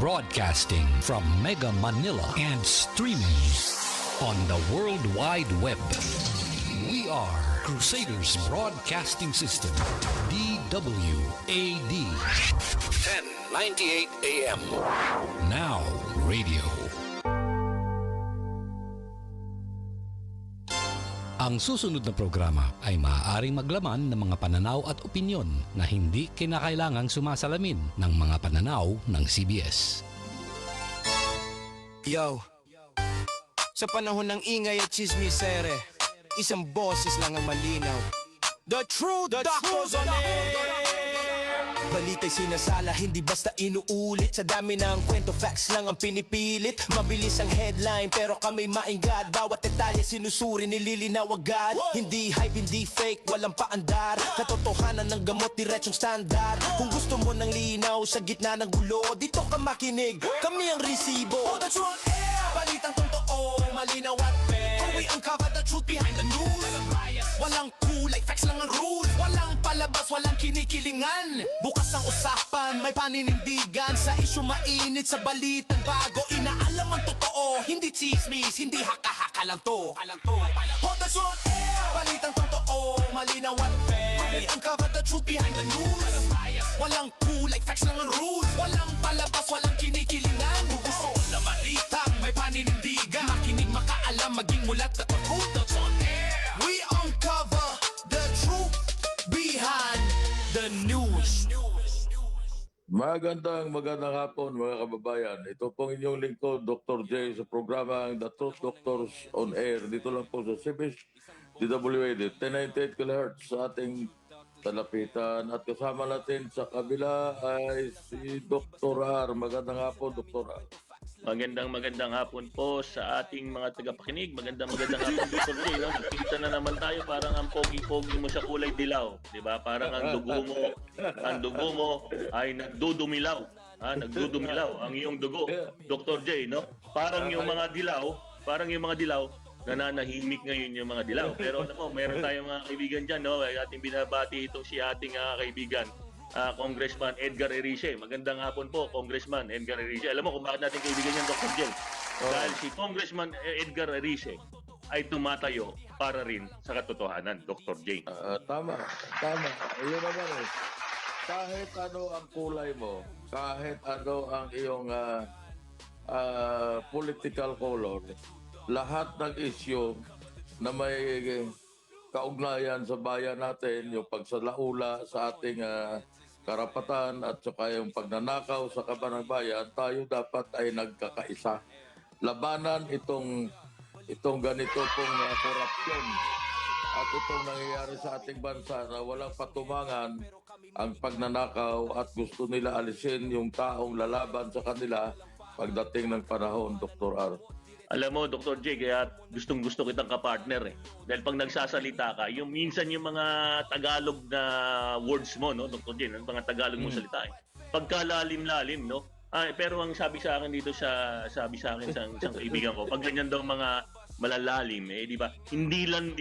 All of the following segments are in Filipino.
Broadcasting from Mega Manila and streaming on the World Wide Web. We are Crusaders Broadcasting System, DWAD. 1098 AM. Now Radio. Ang susunod na programa ay maaaring maglaman ng mga pananaw at opinyon na hindi kinakailangang sumasalamin ng mga pananaw ng CBS. Yo, sa panahon ng ingay at chismisere, isang boses lang ang malinaw. The True Doctors on Air! Balita'y sinasala, hindi basta inuulit. Sa dami ng kwento, facts lang ang pinipilit. Mabilis ang headline, pero kami maingad. Bawat detalye sinusuri, nililinaw agad. Hindi hype, hindi fake, walang paandar. Katotohanan ng gamot, diretsong standard. Kung gusto mo ng linaw sa gitna ng gulo, dito ka makinig, kami ang resibo. Oh, the True on Air! Balitang totoo, malinaw at fair. Kung we uncover the truth behind the news. Walang kulay, facts lang ang rules. Walang palabas, walang kinikilingan. Bukas ang usapan, may paninindigan. Sa isyu mainit, sa balitang bago. Inaalam ang totoo, hindi chismis, hindi haka-haka lang to. Hold the True on Air! Balitang totoo, malinaw at fair. We uncover the truth behind the news. Walang kulay, facts lang ang rules. Walang palabas, walang kinikilingan. Gusto na balitang may paninindigan. Makinig, makaalam, maging mulat at Hold the True on Air! We uncover the truth behind the news. Magandang hapon mga kababayan. Ito pong inyong lingkod, Dr. J, sa programang The Truth Doctors on Air. Dito lang po sa CBS, DWAD, 1098 kHz sa ating talapitan. At kasama natin sa kabila ay si Dr. R. Magandang hapon, Dr. R. Magandang hapon po sa ating mga tagapakinig. Magandang hapon, Dr. J. No? Nakita na naman tayo, parang ang pogi-pogi mo sa kulay dilaw. Diba? Parang ang dugo mo ay nagdudumilaw. Nagdudumilaw ang iyong dugo, Dr. J. No? Parang yung mga dilaw, nananahimik ngayon yung mga dilaw. Pero alam mo, meron tayong mga kaibigan dyan. No? Ay ating binabati itong si ating kaibigan. Congressman Edgar Erice. Magandang hapon po, Congressman Edgar Erice. Alam mo kung bakit natin kaibigan yan, Dr. J? Dahil si Congressman Edgar Erice ay tumatayo para rin sa katotohanan, Dr. J. Tama. Ayun naman eh. Kahit ano ang kulay mo, kahit ano ang iyong political color, lahat ng issue na may kaugnayan sa bayan natin, yung pagsalaula sa ating karapatan at saka yung pagnanakaw sa kaban ng bayan, tayo dapat ay nagkakaisa. Labanan itong ganito pong korupsyon at itong nangyayari sa ating bansa na walang patumangan ang pagnanakaw at gusto nila alisin yung taong lalaban sa kanila pagdating ng panahon, Dr. R. Alam mo, Dr. J, kaya gustong-gusto kitang kapartner eh. Dahil pag nagsasalita ka, yung minsan yung mga Tagalog na words mo, no, Dr. J, yung mga Tagalog mo salita eh. Pagkalalim-lalim, no? Pero ang sabi sa akin dito sa isang kaibigan ko, pag ganyan daw mga malalalim, di ba? Hindi lang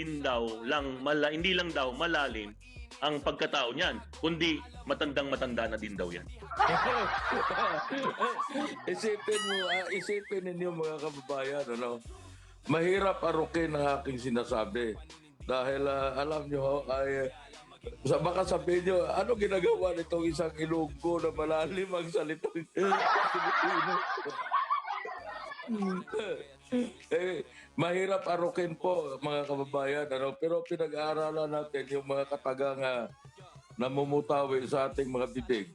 daw malalim ang pagkatao niyan, kundi matandang-matanda na din daw yan. Isipin ninyo mga kababayan, ano? Mahirap arukin ang aking sinasabi. Dahil alam nyo, baka sabihin nyo, ano ginagawa nitong isang Ilonggo na malalim ang salitang Pilipino? Mahirap arukin po mga kababayan, ano? Pero pinag-aaralan natin yung mga katagang namumutawi sa ating mga bibig.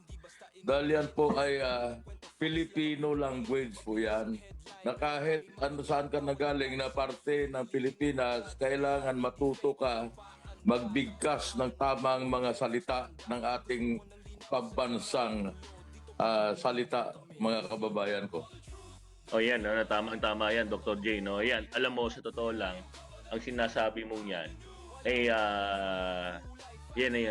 Dahil yan po ay Filipino language po yan, na kahit saan ka nagaling na parte ng Pilipinas, kailangan matuto ka magbigkas ng tamang mga salita ng ating pambansang salita, mga kababayan ko. O yan, no? Tama yan, Dr. J. No? Yan, alam mo, sa totoo lang, ang sinasabi mong yan, yan ay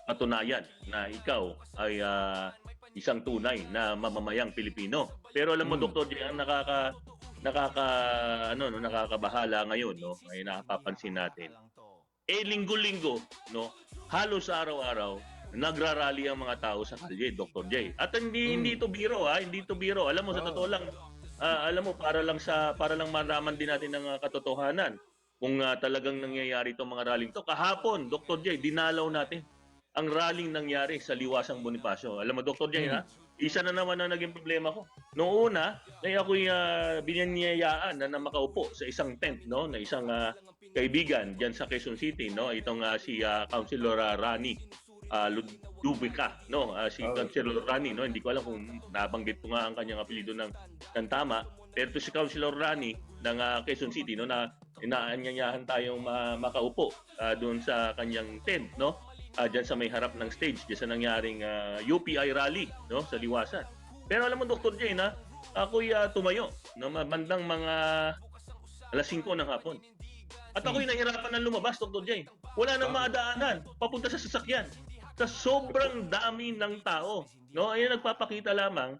katunayan na ikaw ay isang tunay na mamamayang Pilipino. Pero alam mo, Dr. J, ang nakakabahala ngayon, no? Ay nakapapansin natin. Linggo-linggo, no? Halos araw-araw nagrarally ang mga tao sa kalye, Dr. J. At hindi ito biro, hindi ito biro. Alam mo, sa totoo lang, alam mo, para lang malaman din natin ng katotohanan kung talagang nangyayari itong mga rallying to. Kahapon, Dr. J, dinalaw natin ang rallying nangyari sa Liwasang Bonifacio. Alam mo, Dr. J, isa na naman ang naging problema ko. Noong una, ay ako'y binanyayaan na makaupo sa isang tent, no, na isang kaibigan diyan sa Quezon City, no, itong si Councilor Rani Lubica, no, si Councilor Rani, no, hindi ko alam kung nabanggit ko nga ang kanyang apelyido ng tama, pero to si Councilor Rani ng Quezon City, no, na inaanyayahan tayong makaupo doon sa kanyang tent, no, diyan sa may harap ng stage, diyan sa nangyaring UPI rally, no, sa Liwasan. Pero alam mo, Dr. J, na ako'y tumayo, no, bandang mga alas 5 ng hapon. At ako'y nahirapan na lumabas, Dr. J. Wala nang madaanan papunta sa sasakyan. Sa sobrang dami ng tao. No? Ayun nagpapakita lamang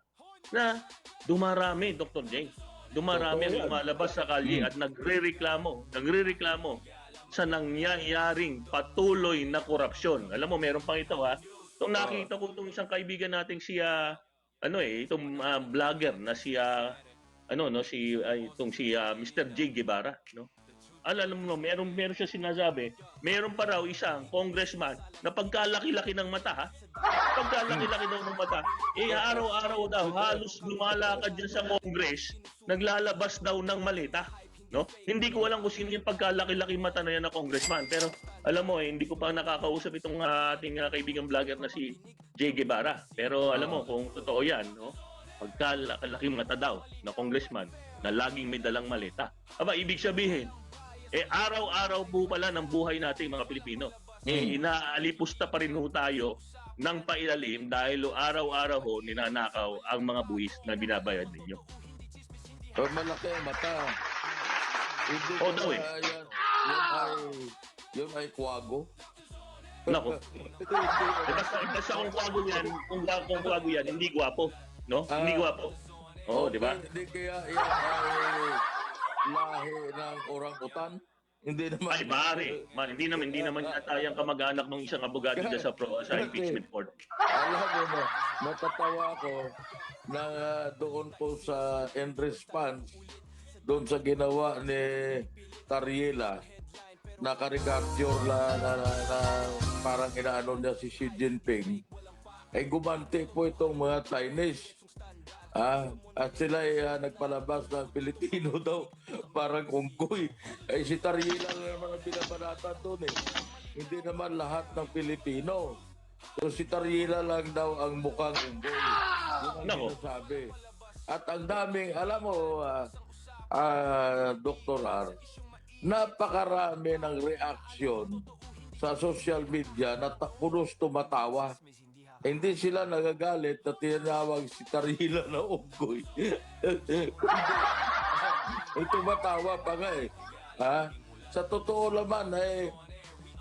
na dumarami, Dr. J. Dumarami ang lumalabas sa kalye at nagrereklamo sa nangyayaring patuloy na korupsyon. Alam mo, meron pang ito Itong nakita ko itong isang kaibigan nating si itong vlogger na si Mr. J. Guevara, no? Alam mo, meron siya sinasabi, meron pa raw isang congressman na pagkalaki-laki ng mata, pagkalaki-laki daw ng mata, araw-araw daw halos lumalakad dyan sa Congress, naglalabas daw ng maleta. No? Hindi ko alam kung sino yung pagkalaki-laki mata na yan na congressman, pero alam mo, hindi ko pa nakakausap itong ating kaibigang vlogger na si J. Guevara. Pero alam mo, kung totoo yan, no? Pagkalaki mata daw na congressman na laging may dalang maleta. Aba, ibig sabihin, araw-araw po pala ng buhay natin mga Pilipino. Inaalipusta pa rin ho tayo ng pailalim dahil araw-araw ho ninanakaw ang mga buwis na binabayad ninyo. Malaki ang mata. Hindi daw yun ay kwago. Nako. Basta kung kwago yan, kung kwago yan, hindi gwapo. No? Hindi gwapo. Di ba? Hindi kaya yan ay lahi ng orang-utan. Hindi naman. Ay, pare. Hindi naman yata yung kamag-anak ng isang abogado dyan sa impeachment court. Alam mo na, natatawa ako na doon po sa in response, doon sa ginawa ni Tariela, na caricature na parang inaano niya si Xi Jinping, ay gumanti po itong mga Chinese. At sila ay nagpalabas ng Pilipino daw, parang unggoy. Ay si Tariela naman ang binabanatan doon Hindi naman lahat ng Pilipino. So si Tariela lang daw ang mukhang unggoy. Yun ang sinasabi. At ang daming, alam mo, Dr. R, napakarami ng reaksyon sa social media na punos tumatawa. Hindi sila nagagalit na tinawag si Tariela na unggoy. Tumatawa pa nga Sa totoo naman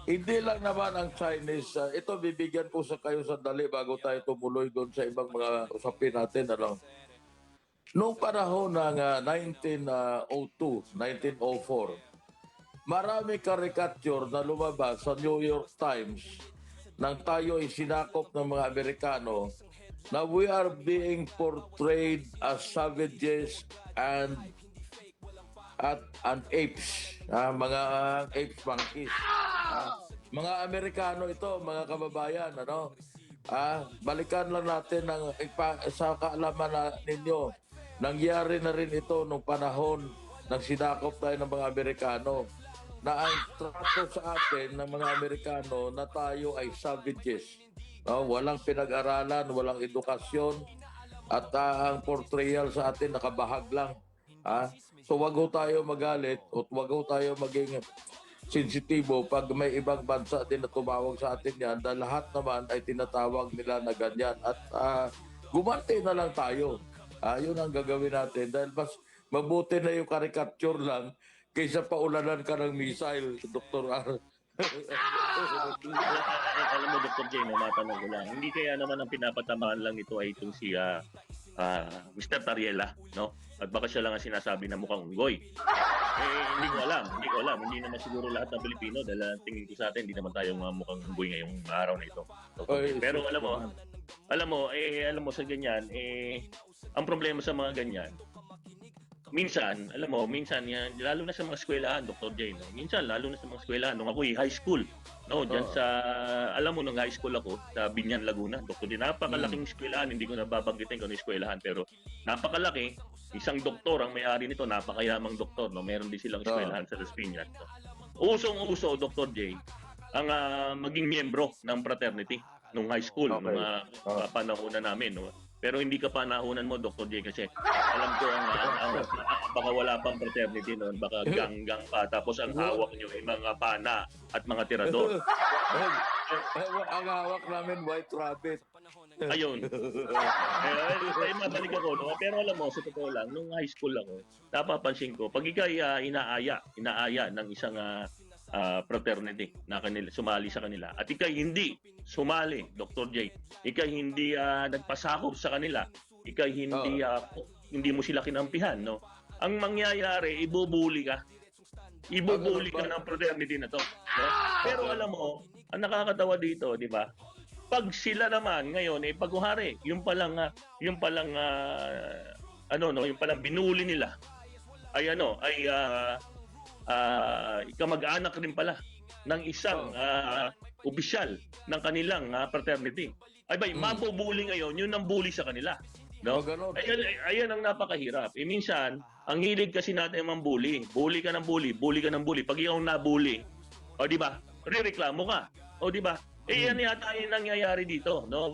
hindi lang naman ang Chinese. Ito bibigyan ko sa kayo sandali bago tayo tumuloy doon sa ibang mga usapin natin. Noong panahon ng 1902, 1904, marami caricature na lumabas sa New York Times nang tayo ay sinakop ng mga Amerikano na we are being portrayed as savages and apes. Mga apes monkeys. Mga Amerikano ito, mga kababayan. Balikan lang natin sa kaalaman ninyo. Nangyari na rin ito nung panahon ng sinakop tayo ng mga Amerikano, na ang trato sa atin ng mga Amerikano na tayo ay savages. Walang pinag-aralan, walang edukasyon, at ang portrayal sa atin nakabahag lang. So wag ho tayo magalit at wag ho tayo maging sensitibo pag may ibang bansa din na tumawag sa atin yan, dahil lahat naman ay tinatawag nila na ganyan. At gumanti na lang tayo. Yun ang gagawin natin, dahil mas mabuti na yung caricature lang kaysa paulanan ka ng missile, Dr. R. Alam mo, Dr. J, matanong ko lang. Hindi kaya naman ang pinapatamaan lang ito ay itong si Mr. Tariela, no? At baka siya lang ang sinasabi na mukhang unggoy. Hindi ko alam. Hindi naman siguro lahat ng Pilipino dahil ang tingin ko sa atin, hindi naman tayo mga mukhang unggoy ngayong araw na ito. Oy, Pero alam mo sa ganyan, ang problema sa mga ganyan, minsan yan, lalo na sa mga eskwelahan, Dr. J, no? Minsan, lalo na sa mga eskwelahan, nung ako'y high school, no, diyan sa, alam mo, nung high school ako, sa Binyan, Laguna, Dr. J, napakalaking eskwelahan, hindi ko nababanggitin kung ano eskwelahan, pero napakalaki, isang doktor ang may-ari nito, napakayamang doktor, no? Meron din silang eskwelahan sa Las Piñas. No? Usong-uso, Dr. J, ang maging miyembro ng fraternity nung high school, nung panahonan namin, no? Pero hindi ka panahonan mo, Dr. J, kasi alam ko baka wala pang fraternity noon, baka gang-gang pa, tapos ang hawak nyo ay mga pana at mga tirador. Ang hawak namin, White Rabbit. Ayun. Mabalik ako, no? Pero alam mo, sa totoo lang, nung high school ako, napapansin ko, pag ikay inaaya ng isang fraternity na kanila, sumali sa kanila, at ikay hindi sumali, Dr. J, ikay hindi nagpasakop sa kanila, ikay hindi mo sila kinampihan, no? Ang mangyayari, ibubuli ka ng fraternity na to, no? Pero alam mo, ang nakakatawa dito, di ba? Pag sila naman ngayon pagkuhari, yung palang binuli nila ay kamag-anak rin pala ng isang opisyal ng kanilang fraternity. Ay bay, mabubuli ngayon, yun ang bully sa kanila. No? Ayan ang napakahirap. Minsan, ang hilig kasi natin mambuli. Bully ka ng bully. Pag ikaw nabully, o di ba, rereklamo ka. O di ba? Yan yata yung nangyayari dito. No?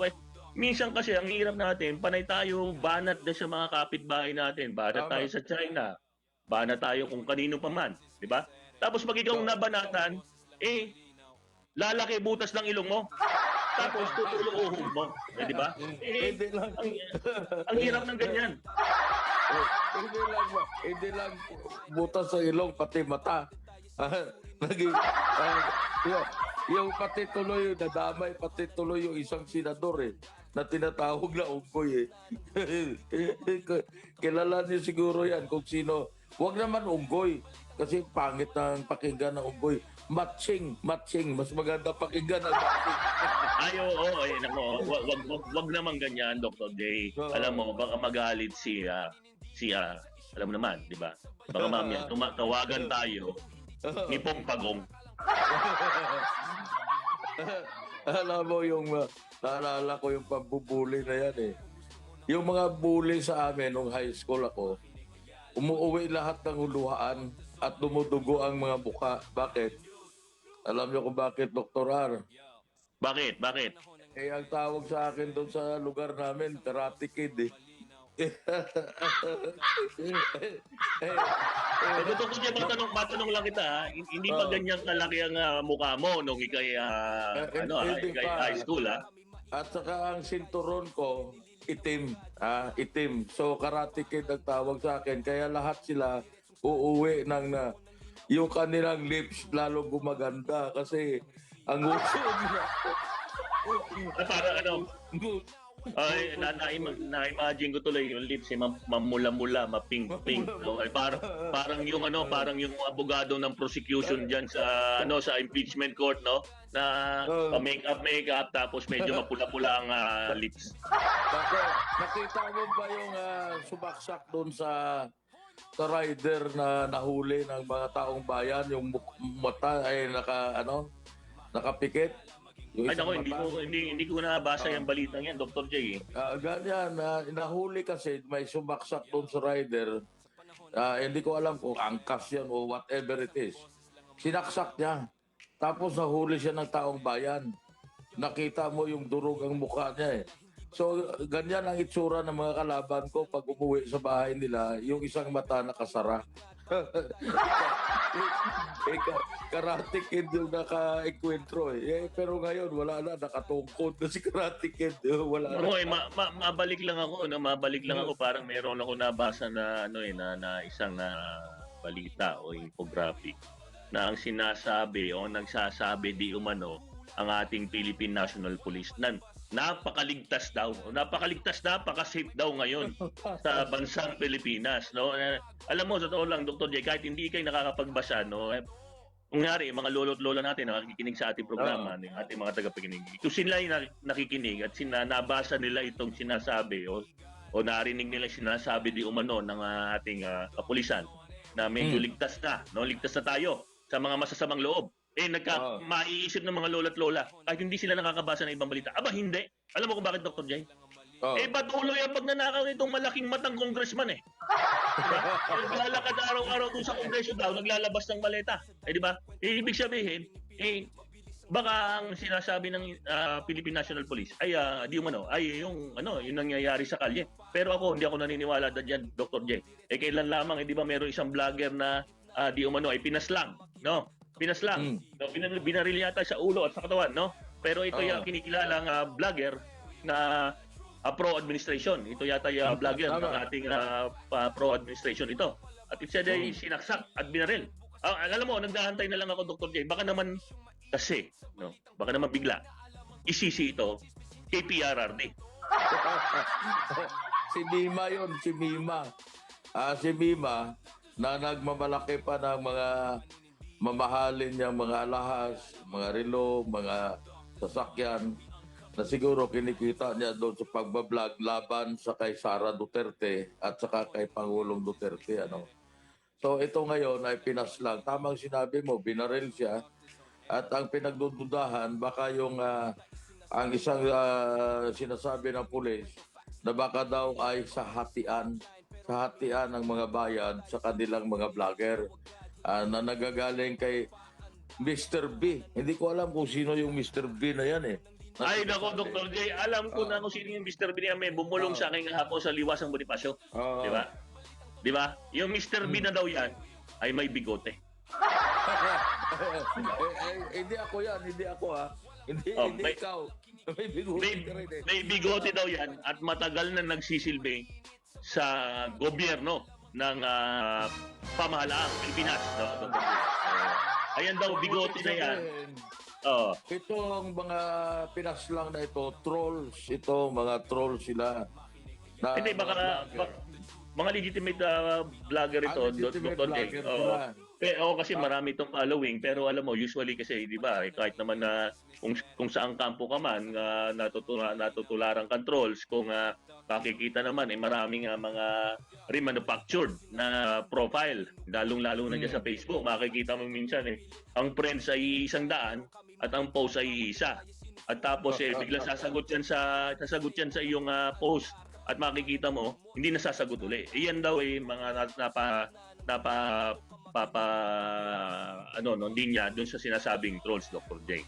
Minsan kasi, ang hirap natin, panay tayo, banat na sa mga kapitbahay natin. Banat tayo sa China. Banat tayo kung kanino pa man. Di ba? Tapos pag ikaw nabanatan, lalaki butas ng ilong mo. Tapos tutulong uhog mo. Di ba? Ang hirap ng ganyan. Hindi lang butas sa ilong, pati mata. Yung pati tuloy, nadamay, pati tuloy yung isang senador na tinatawag na unggoy Kilala niyo siguro yan kung sino. Huwag naman unggoy, kasi pangit ng pakinggan ng unggoy. Matching. Mas maganda pakinggan ng matching. Wag naman ganyan, Dr. J. Alam mo, baka magalit alam mo naman, di ba? Baka mamaya, tawagan tayo ni Pongpagong. Alam mo naalala ko yung pambubuli na yan Yung mga bully sa amin nung high school ako, umuwi lahat ng huluhaan at dumudugo ang mga buka. Bakit? Alam niyo kung bakit, Dr. R? Bakit? Ang tawag sa akin doon sa lugar namin, Karate Kid Gusto ko siya matanong lang kita, hindi pa ganyan kalaki ang mukha mo nung ikay high school, ha? At saka ang sinturon ko, itim. So, Karate Kid ang tawag sa akin. Kaya lahat sila uuwi ng yung kanilang lips lalo gumaganda kasi ang uso nila. Parang na-imagine ko tuloy yung lips mamula-mula, mapink-pink. No? Parang yung abogado ng prosecution diyan sa impeachment court, no? Na makeup tapos medyo mapula-pula ang lips. Nakita mo ba yung subaksak doon sa rider na nahuli ng mga taong bayan, yung mata ay nakapikit? Hindi ko nabasa yung balitang yan, Dr. J. Ganyan, nahuli kasi may sumaksak doon sa rider. Hindi ko alam kung angkas yan o whatever it is. Sinaksak niya. Tapos nahuli siya ng taong bayan. Nakita mo yung durog ang mukha niya So, ganyan ang itsura ng mga kalaban ko pag umuwi sa bahay nila, yung isang mata nakasara. Karate Kid yung naka-ekwentro pero ngayon wala na, nakatungkod na si Karate Kid. Wala na. Mabalik lang ako, parang meron ako nabasa na isang balita o infographic na ang sinasabi o nagsasabi di umano ang ating Philippine National Police napakaligtas daw. Napakaligtas, napaka-safe daw ngayon sa bansang Pilipinas, no? Alam mo, sa totoo lang, Dr. J, kahit hindi kayo nakakapagbasa, no? Kunyari, mga lolo't lola natin na nakikinig sa ating programa, ng ating mga tagapakinig. Kung sila yung nakikinig at nabasa nila itong sinasabi o narinig nila sinasabi di umano ng ating kapulisan na medyo ligtas na, no? Ligtas na tayo sa mga masasamang loob. Maiisip ng mga lola't lola kahit hindi sila nakakabasa ng ibang balita. Aba, hindi. Alam mo kung bakit, Dr. J? Patuloy ang pagnanakaw nitong malaking matang congressman eh. Naglalakad araw-araw dun sa kongreso daw, naglalabas ng maleta. Di ba? Ibig sabihin, baka ang sinasabi ng Philippine National Police ay yung nangyayari sa kalye. Pero ako, hindi ako naniniwala diyan, Dr. J. Kailan lamang, di ba meron isang vlogger na di umano ay pinaslang, no? Pinaslang. No, binaril yata sa ulo at sa katawan, no? Pero ito yung kinikilalang vlogger na pro-administration. Ito yata yung vlogger ng ating pro-administration ito. At siya ay sinaksak at binaril. Alam mo, nagdahantay na lang ako, Dr. J. Baka naman kasi, no? Baka naman bigla isisi ito kay PRRD. Si Mima yun, si Mima. Si Mima na nagmamalaki pa ng mga mamahalin niyang mga alahas, mga relo, mga sasakyan na siguro kinikita niya doon sa pagbablog laban sa kay Sara Duterte at saka kay Pangulong Duterte. So ito ngayon ay pinaslang. Tamang sinabi mo, binaril siya at ang pinagdududahan baka yung ang isang sinasabi ng pulis na baka daw ay sa hatian ng mga bayan sa kanilang mga vlogger na nagagaling kay Mr. B. Hindi ko alam kung sino yung Mr. B na yan eh. Ay, nako, Dr. J. Alam ko na kung sino yung Mr. B na may bumulong sa akin kahapon sa Liwasang Bonifacio. Di ba? Di ba? Yung Mr. B na daw yan ay may bigote. Hindi ako yan. Hindi ako ha. Hindi ikaw. May bigote ka rin eh. May bigote daw yan at matagal na nagsisilbi sa gobyerno ng pamahalaang Pilipinas. No? Ayan daw, bigote na yan. Itong mga pinaslang na ito, trolls. Mga trolls sila. Hindi, baka mga legitimate vlogger ito, Dr. J. Kasi marami itong following, pero alam mo, usually kasi, di ba, kahit naman na kung saang kampo ka man, natutularang kang trolls, kung makikita naman, maraming mga remanufactured na profile, lalong-lalo na dyan sa Facebook. Makikita mo minsan, ang friends ay 100 at ang post ay 1. At tapos, biglang sasagot yan sa iyong post. At makikita mo, hindi nasasagot uli. Iyan daw mga linya doon sa sinasabing trolls, Dr. J.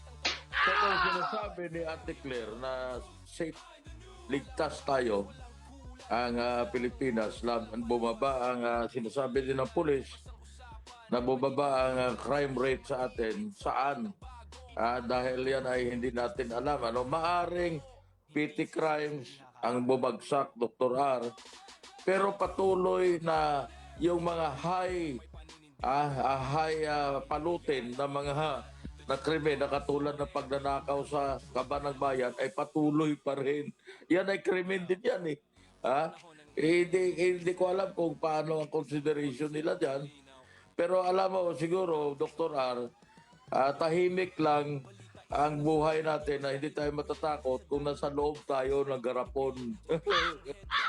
So kung sinasabi ni Ate Claire na safe, ligtas tayo, ang Pilipinas, bumaba ang sinasabi din ng pulis na bumaba ang crime rate sa atin. Saan? Dahil yan ay hindi natin alam. Maaring petty crimes ang bumagsak, Dr. R. Pero patuloy na yung mga high palutin na mga na krimen na katulad ng pagnanakaw sa kaban ng bayan ay patuloy pa rin. Yan ay krimen din yan eh. Hindi ko alam kung paano ang consideration nila dyan. Pero alam mo siguro, Dr. R, tahimik lang ang buhay natin na hindi tayo matatakot kung nasa loob tayo ng garapon.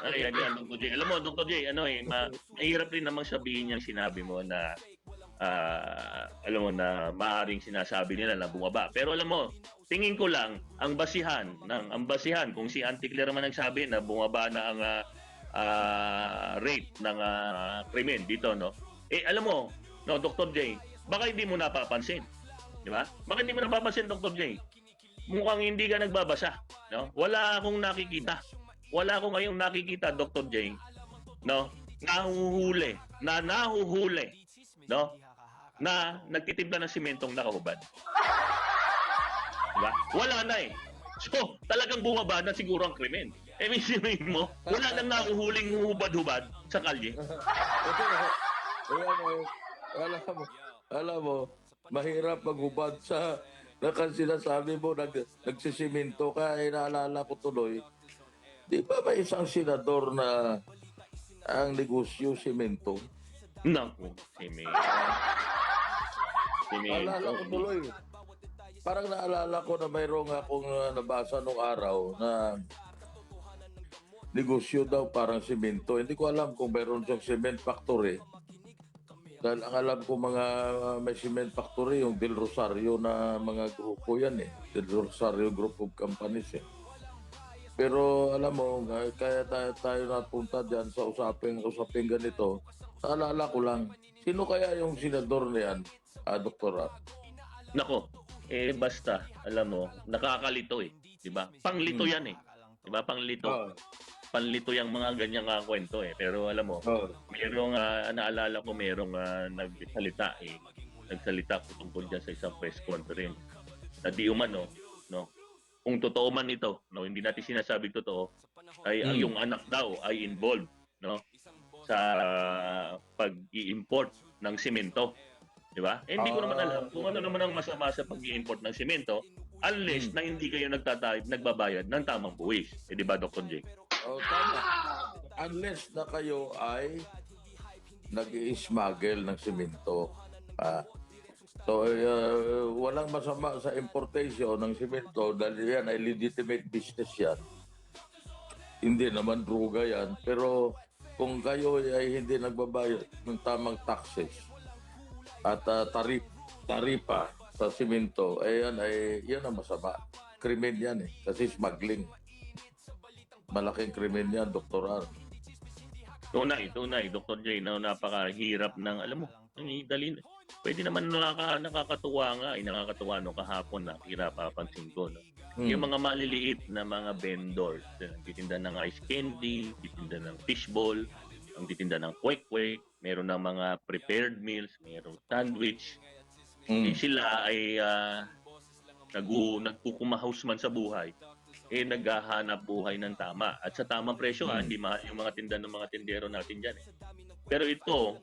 Ayan, Dr. J. Alam mo, Dr. J, mahirap rin namang sabihin yung sinabi mo na alam mo na maaaring sinasabi nila na bumaba. Pero alam mo, tingin ko lang ang basihan kung si Auntie Claire man nagsabi na bumaba na ang rate ng krimen dito, no? Alam mo, no, Dr. J, baka hindi mo napapansin. Di ba? Bakit hindi mo napapansin, Dr. J? Mukhang hindi ka nagbabasa. No? Wala akong nakikita. Wala akong ngayong nakikita, Dr. J. No? Nahuhuli. No? Na nagtitimpla ng simentong nakahubad. Diba? Wala na eh. So, talagang bumaba na siguro ang krimen. Sabihin mo, wala nang nahuhuling hubad-hubad sa kalye. Alam mo, mahirap maghubad sa kasi sinasabi mo, nagsisiminto ka, naalala ko tuloy, di ba may isang senador na ang negosyo, simento? Naku, si Mayor. Si Naalala ko tuloy. Parang naalala ko na mayroong akong nabasa nung araw na negosyo daw parang simento. Hindi ko alam kung mayroon siyang cement factory. Dahil ang alam ko mga may cement factory, yung Del Rosario na mga grupo yan eh. Del Rosario Group of Companies eh. Pero alam mo, kaya tayo napunta dyan sa usaping ganito, naalala ko lang, sino kaya yung senador na yan, Dr. Rap? Nako, basta, alam mo, nakakalito eh. Diba? Panglito yan eh. Diba? Panglito. Panlito yung mga ganyang kwento eh. Pero alam mo, mayroong, naalala ko mayroong nagsalita eh. Nagsalita ko tungkol dyan sa isang press conference. Na di umano, no? Kung totoo man ito, no, hindi natin sinasabing totoo, ay ang yung anak daw ay involved, no, sa pag-i-import ng simento, di ba? Hindi ko naman alam kung ano naman ang masama sa pag-i-import ng simento unless na hindi kayo nagbabayad ng tamang buwis. Eh, di ba, Dr. Jake? Tama. Unless na kayo ay nag-i-smuggle ng simento. So, walang masama sa importation ng simento dahil yan ay legitimate business yan. Hindi naman druga yan. Pero kung kayo ay hindi nagbabayad ng tamang taxes at taripa sa simento, yan ang masama. Krimen yan eh. Kasi smuggling. Malaking krimen yan, Dr. R. Tunay, Dr. J, na napakahirap ng, alam mo, dali, pwede naman nakakatuwa nga, nakakatuwa no kahapon na papansin ko. No? Yung mga maliliit na mga vendors, titinda ng ice candy, titinda ng fishball, ang titinda ng kwek-kwek, meron ng mga prepared meals, meron sandwich. Sila ay nagkukumahos man sa buhay, naghahanap buhay ng tama. At sa tamang presyo, hindi mahal yung mga tinda ng mga tindero natin dyan. Pero ito,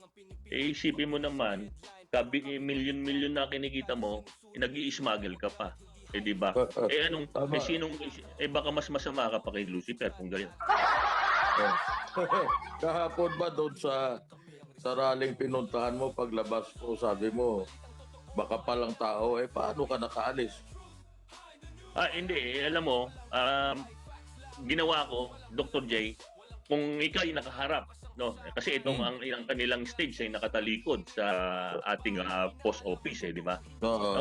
isipin mo naman, milyon-milyon na kinikita mo, nag-i-smuggle ka pa. Di ba? Baka mas masama ka pa kay Lucifer kung ganyan. Kahapon ba doon sa rallying pinuntahan mo, paglabas ko, sabi mo, baka palang tao, paano ka nakaalis? Hindi. Alam mo, ginawa ko, Dr. J, kung ikaw ay nakaharap, no? Kasi itong ang kanilang stage ay nakatalikod sa ating post office, di ba?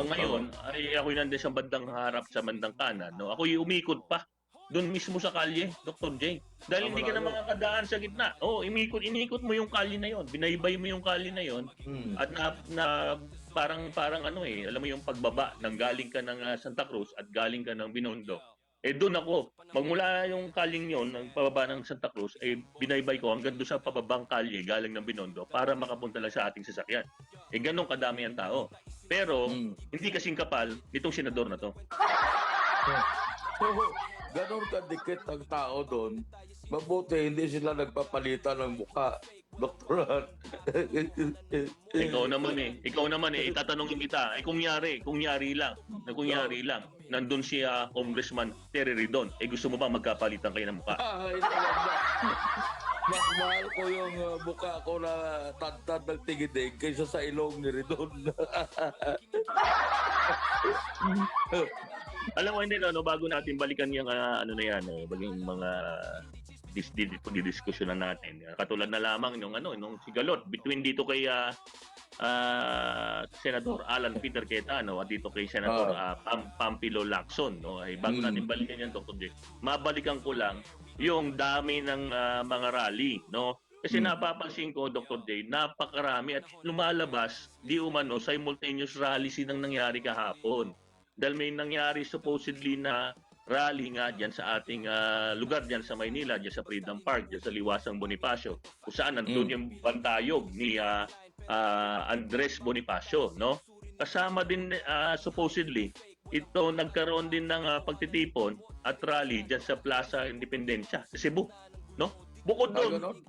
Ngayon, ay ako nandun sa bandang harap, sa bandang kanan, no? Ako umikot pa doon mismo sa kalye, Dr. J. Dahil hindi ka na makakadaan sa gitna. Inikot mo yung kalye na yon, binaybay mo yung kalye na yon, at na parang alam mo yung pagbaba nang galing ka ng Santa Cruz at galing ka ng Binondo. Doon ako, magmula yung kalyeng yon, ng pababa ng Santa Cruz, binaybay ko hanggang doon sa pababang kalye galing ng Binondo para makapunta lang sa ating sasakyan. Ganun kadami ang tao. Pero, hindi kasing kapal nitong senador na to. Ganon kadikit ang tao doon. Mabuti hindi sila nagpapalitan ng mukha. Doktoran. Ikaw naman itatanungin kita. Kung yari lang, nandun si Congressman Terry Ridon, gusto mo ba magkapalitan kayo ng mukha? Mas mahal ko yung mukha ko na tad-tad ng tigidig kaysa sa ilong ni Ridon. Alam mo, hindi, bago natin balikan yung baging mga diskusyon na natin. Katulad na lamang nung sigalot between dito kay Senator Alan Peter Cayetano at dito kay Senator Pampilo Lacson, no? Bago natin balikan yan, Dr. J, mabalikan ko lang yung dami ng mga rally, no? Kasi napapansin ko, Dr. J, napakarami at lumalabas di umano simultaneous rallies ang nangyari kahapon. Dahil may nangyari supposedly na rally nga dyan sa ating lugar dyan sa Maynila, dyan sa Freedom Park, dyan sa Liwasang Bonifacio, kung saan nandun yung bantayog ni Andres Bonifacio, no? Kasama din supposedly ito nagkaroon din ng pagtitipon at rally dyan sa Plaza Independencia sa Cebu, no? Bukod doon,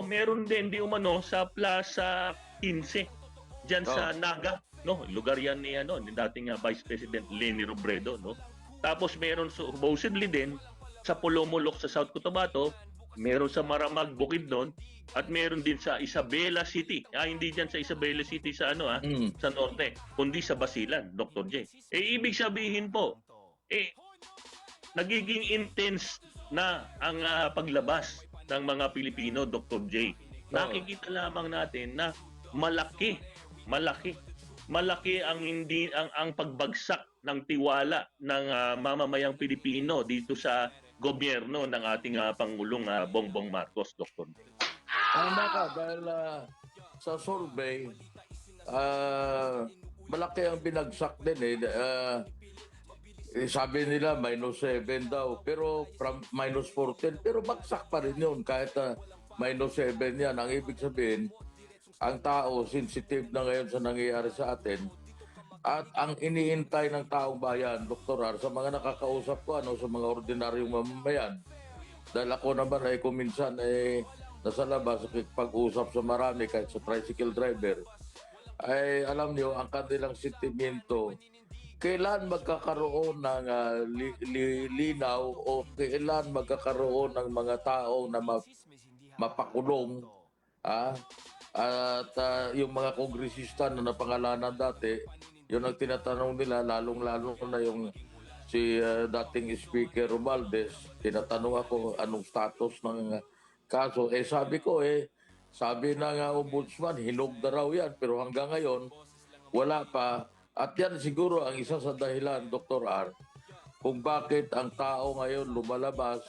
meron din di umano sa Plaza 15 dyan sa Naga, no? Lugar yan ni ni dating Vice President Leni Robredo, no? Tapos meron supposedly din sa Pulomolok sa South Cotabato, meron sa Maramag Bukidnon, at meron din sa Isabela City. Hindi diyan sa Isabela City sa sa norte, kundi sa Basilan, Dr. J. Ibig sabihin po, nagiging intense na ang paglabas ng mga Pilipino, Dr. J. Nakikita lamang natin na malaki ang pagbagsak ng tiwala ng mamamayang Pilipino dito sa gobyerno ng ating Pangulong Bongbong Marcos, Dr. J. Tama ka, dahil sa survey, malaki ang binagsak din sabi nila -7 daw, pero from -14, pero bagsak pa rin yun kahit -7 yan. Ang ibig sabihin, ang tao sensitive na ngayon sa nangyayari sa atin, at ang iniintay ng taong bayan, Dr. R, sa mga nakakausap ko, sa mga ordinaryong mamamayan, dahil ako naman ay kuminsan nasa labas, pag-usap sa marami, kahit sa tricycle driver, ay alam niyo, ang kanilang sentimento, kailan magkakaroon ng linaw o kailan magkakaroon ng mga tao na mapakulong at yung mga kongresista na napangalanan dati, yun ang tinatanong nila, lalong-lalo na yung si dating Speaker Romualdez, tinatanong ako anong status ng kaso. Sabi ko sabi ng ombudsman, hinog na raw yan, pero hanggang ngayon, wala pa. At yan siguro ang isa sa dahilan, Dr. R, kung bakit ang tao ngayon lumalabas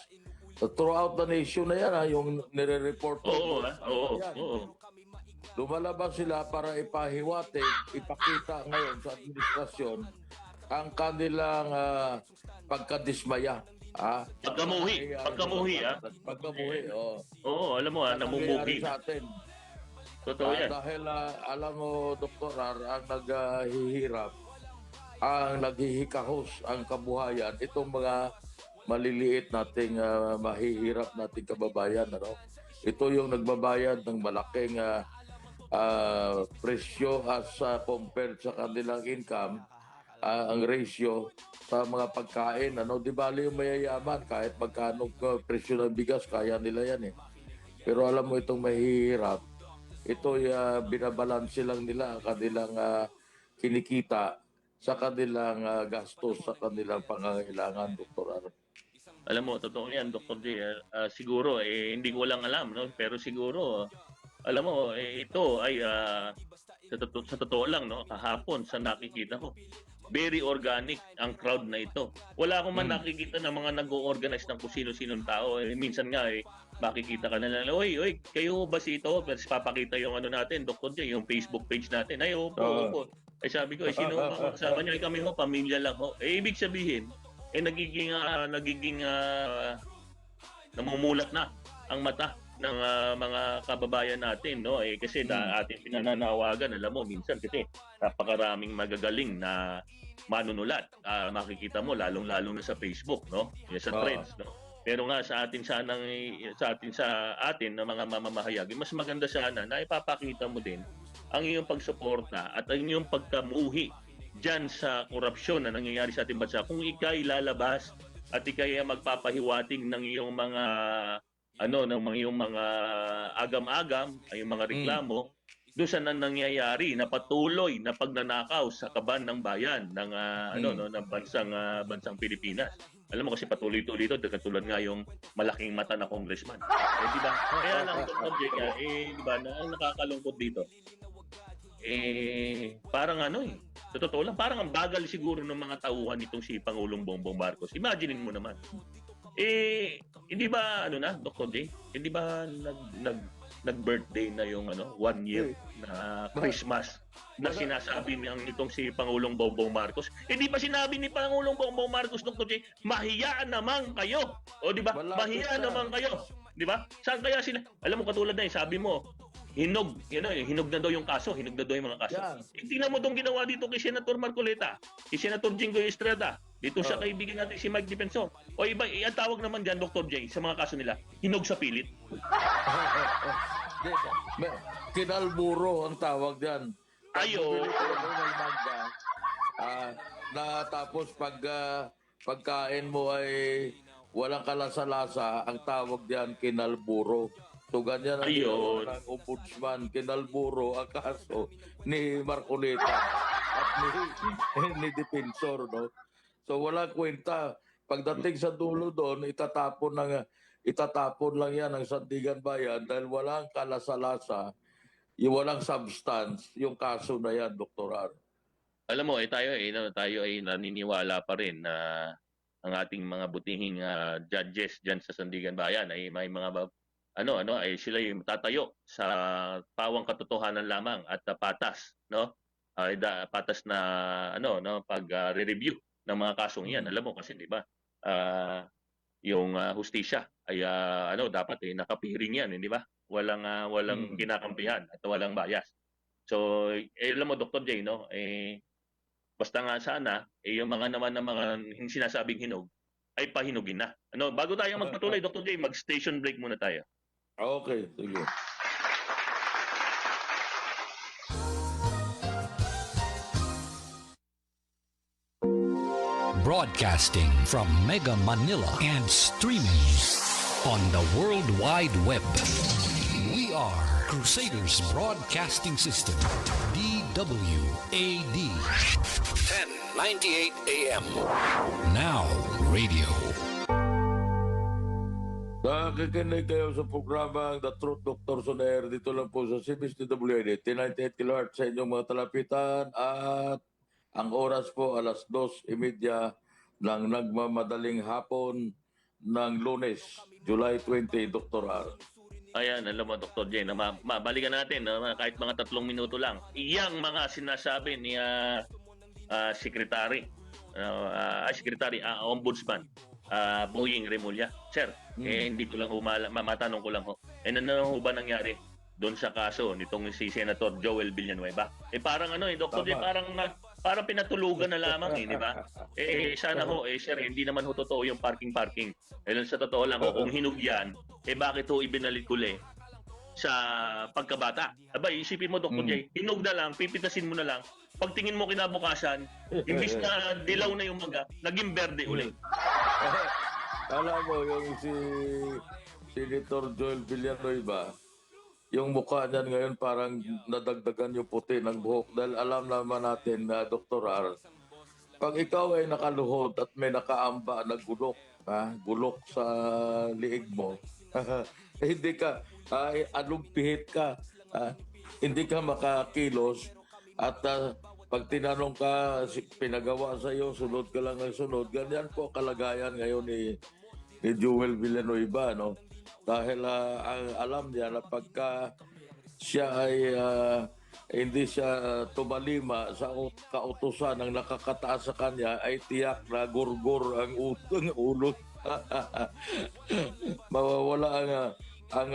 throughout the nation na yan, yung nire-report. Oo. Lumalabas sila para ipahiwatig, ipakita ngayon sa administrasyon ang kanilang pagkadismaya. Pagkamuhi. Pagkamuhi, Oo, alam mo, namumugi. Sa atin. Totoo yan. Dahil alam mo, Dr. R, ang naghihirap, ang naghihikahos ang kabuhayan, itong mga maliliit nating mahihirap nating kababayan. Ito yung nagbabayad ng malaking presyo as compared sa kanilang income, ang ratio sa mga pagkain. Di bali yung mayayaman, kahit magkano presyo ng bigas, kaya nila yan Pero alam mo, itong mahihirap, ito binabalanse lang nila ang kanilang kinikita sa kanilang gastos, sa kanilang pangangailangan, Dr. R. Alam mo, totoo yan, Dr. J. Siguro, hindi ko lang alam, no? Pero siguro, alam mo, ito ay sa totoo lang, no? Kahapon sa nakikita ko, very organic ang crowd na ito. Wala akong man nakikita ng mga nag-o-organize ng kung sino-sinong tao. Minsan nga, makikita ka na lang, oy, kayo ba si ito? Pero papakita yung natin, Dr. J, yung Facebook page natin. Ay, opo. Sabi ko, sino ang kasama niyo? Kami pamilya lang ho. Ibig sabihin, nagiging namumulat na ang mata ng mga kababayan natin, no? Kasi ating pinananawagan, alam mo, minsan kasi napakaraming magagaling na manunulat. Makikita mo lalong-lalo na sa Facebook, no? Sa threads, no? Pero nga sa atin na mga mamamahayag, mas maganda sana na ipapakita mo din ang iyong pagsuporta at ang iyong pagkamuhi diyan sa korupsyon na nangyayari sa ating bansa. Kung ikay lalabas at ikay magpapahiwatig ng iyong mga agam-agam, ay yung mga reklamo, doon sa nangyayari na patuloy na pagnanakaw sa kaban ng bayan ng ng bansang Pilipinas. Alam mo kasi patuloy-tuloy ito, katulad nga yung malaking mata na congressman. Di ba? Kaya lang, Dr. J, di ba, ang nakakalungkot dito, parang sa totoo lang, parang ang bagal siguro ng mga tauhan nitong si Pangulong Bongbong Marcos. Imaginein mo naman. Hindi ba, Dr. J, hindi ba nag-birthday na yung 1 year na Christmas na sinasabi nitong si Pangulong Bongbong Marcos? Hindi ba sinabi ni Pangulong Bongbong Marcos, Dr. J, mahiyaan naman kayo? O di ba? Mahiyaan naman kayo. Di ba? Saan kaya sila? Alam mo, katulad na sabi mo, hinog na daw yung kaso, hinog na daw yung mga kaso. Yeah. Tingnan mo itong ginawa dito kay Senator Marcoleta, kay Senator Jingoy Estrada, dito sa kaibigan natin si Mike Defensor. O iba, ang tawag naman dyan, Dr. J, sa mga kaso nila, hinog sa pilit. Kinalburo ang tawag dyan. Ayun. Bumili kayo ng mangga, na tapos pagkain mo ay walang kalasa-lasa, ang tawag diyan kinalburo. So ganyan ang Ayun. ginawa ng ombudsman, kinalburo ang kaso ni Marcoleta at ni Defensor, no? So wala kwenta. Pagdating sa dulo doon, itatapon lang yan ng Sandigan Bayan dahil walang kalasa-lasa, yung walang substance, yung kaso na yan, Dr. R. Alam mo, tayo ay naniniwala pa rin na ang ating mga butihing judges diyan sa Sandigan Bayan ay may mga ay sila yung tatayo sa pawang katotohanan lamang at patas, no? Patas na pag-review ng mga kasong iyan. Alam mo kasi 'di ba? Yung hustisya ay dapat nakapiring yan, di ba? Walang kinakampihan at walang bias. So, alam mo Dr. J, no? Basta nga sana yung mga naman ng mga sinasabing hinog ay pahinugin na. Bago tayo magpatuloy Dr. J, mag-station break muna tayo. Okay, sige. Broadcasting from Mega Manila and streaming on the World Wide Web. We are Crusaders Broadcasting System, DWAD. 1098 AM. Now radio. Nakikinig kayo sa programa The Truth Dr. Soler dito lang po sa CBS-DWAD 1098 kHz sa inyong mga talapitan at ang oras po alas 2:30 ng nagmamadaling hapon ng Lunes, July 20, Dr. R. Ayan, alam mo Dr. J, na mabalikan natin kahit mga 3 minuto lang. Iyang mga sinasabi ni Secretary Ombudsman Boying Remulla. Sir, hindi ko lang matanong ko lang ho. Ano ba nangyari doon sa kaso nitong si Senator Joel Villanueva? Parang Dr. J, parang pinatulugan na lamang, di ba? Sana ho, sir, hindi naman ho totoo yung parking. Sa totoo lang ho, kung hinug yan, bakit ho ibinalik uli sa pagkabata? Isipin mo, Dr. J, hinug na lang, pipitasin mo na lang. Pagtingin mo kinabukasan, imbis na dilaw na yung maga, naging berde uli. Alam mo, yung si Senator Joel Villanueva, yung mukha niyan ngayon parang nadagdagan yung puti ng buhok dahil alam naman natin na Dr. R, pag ikaw ay nakaluhod at may nakaamba na gulok sa liig mo, hindi ka, alumpihit ka, hindi ka makakilos at pag tinanong ka, pinagawa sa iyo, sunod ka lang ng sunod. Ganyan po kalagayan ngayon ni Joel Villanueva, no? Dahil ang alam niya na pagka siya ay hindi siya tumalima sa kautusan ng nakakataas sa kanya, ay tiyak na gurgur ang ulo. Mawawala ang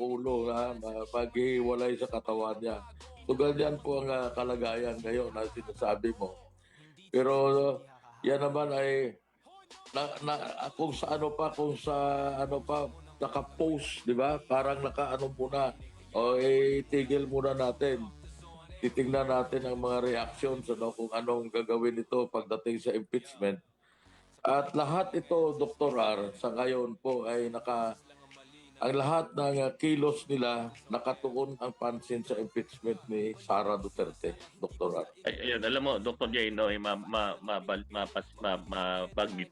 ulo na maghiwalay sa katawan niya. So ganyan po ang kalagayan ngayon na sinasabi mo. Pero yan naman ay kung sa naka-post, di ba? Parang naka-ano muna. Tigil muna natin. Titingnan natin ang mga reactions, kung anong gagawin ito pagdating sa impeachment. At lahat ito, Dr. R, sa ngayon po ay ang lahat ng kilos nila nakatuon ang pansin sa impeachment ni Sara Duterte, Dr. R. Ayun, alam mo, Dr. J, mabanggit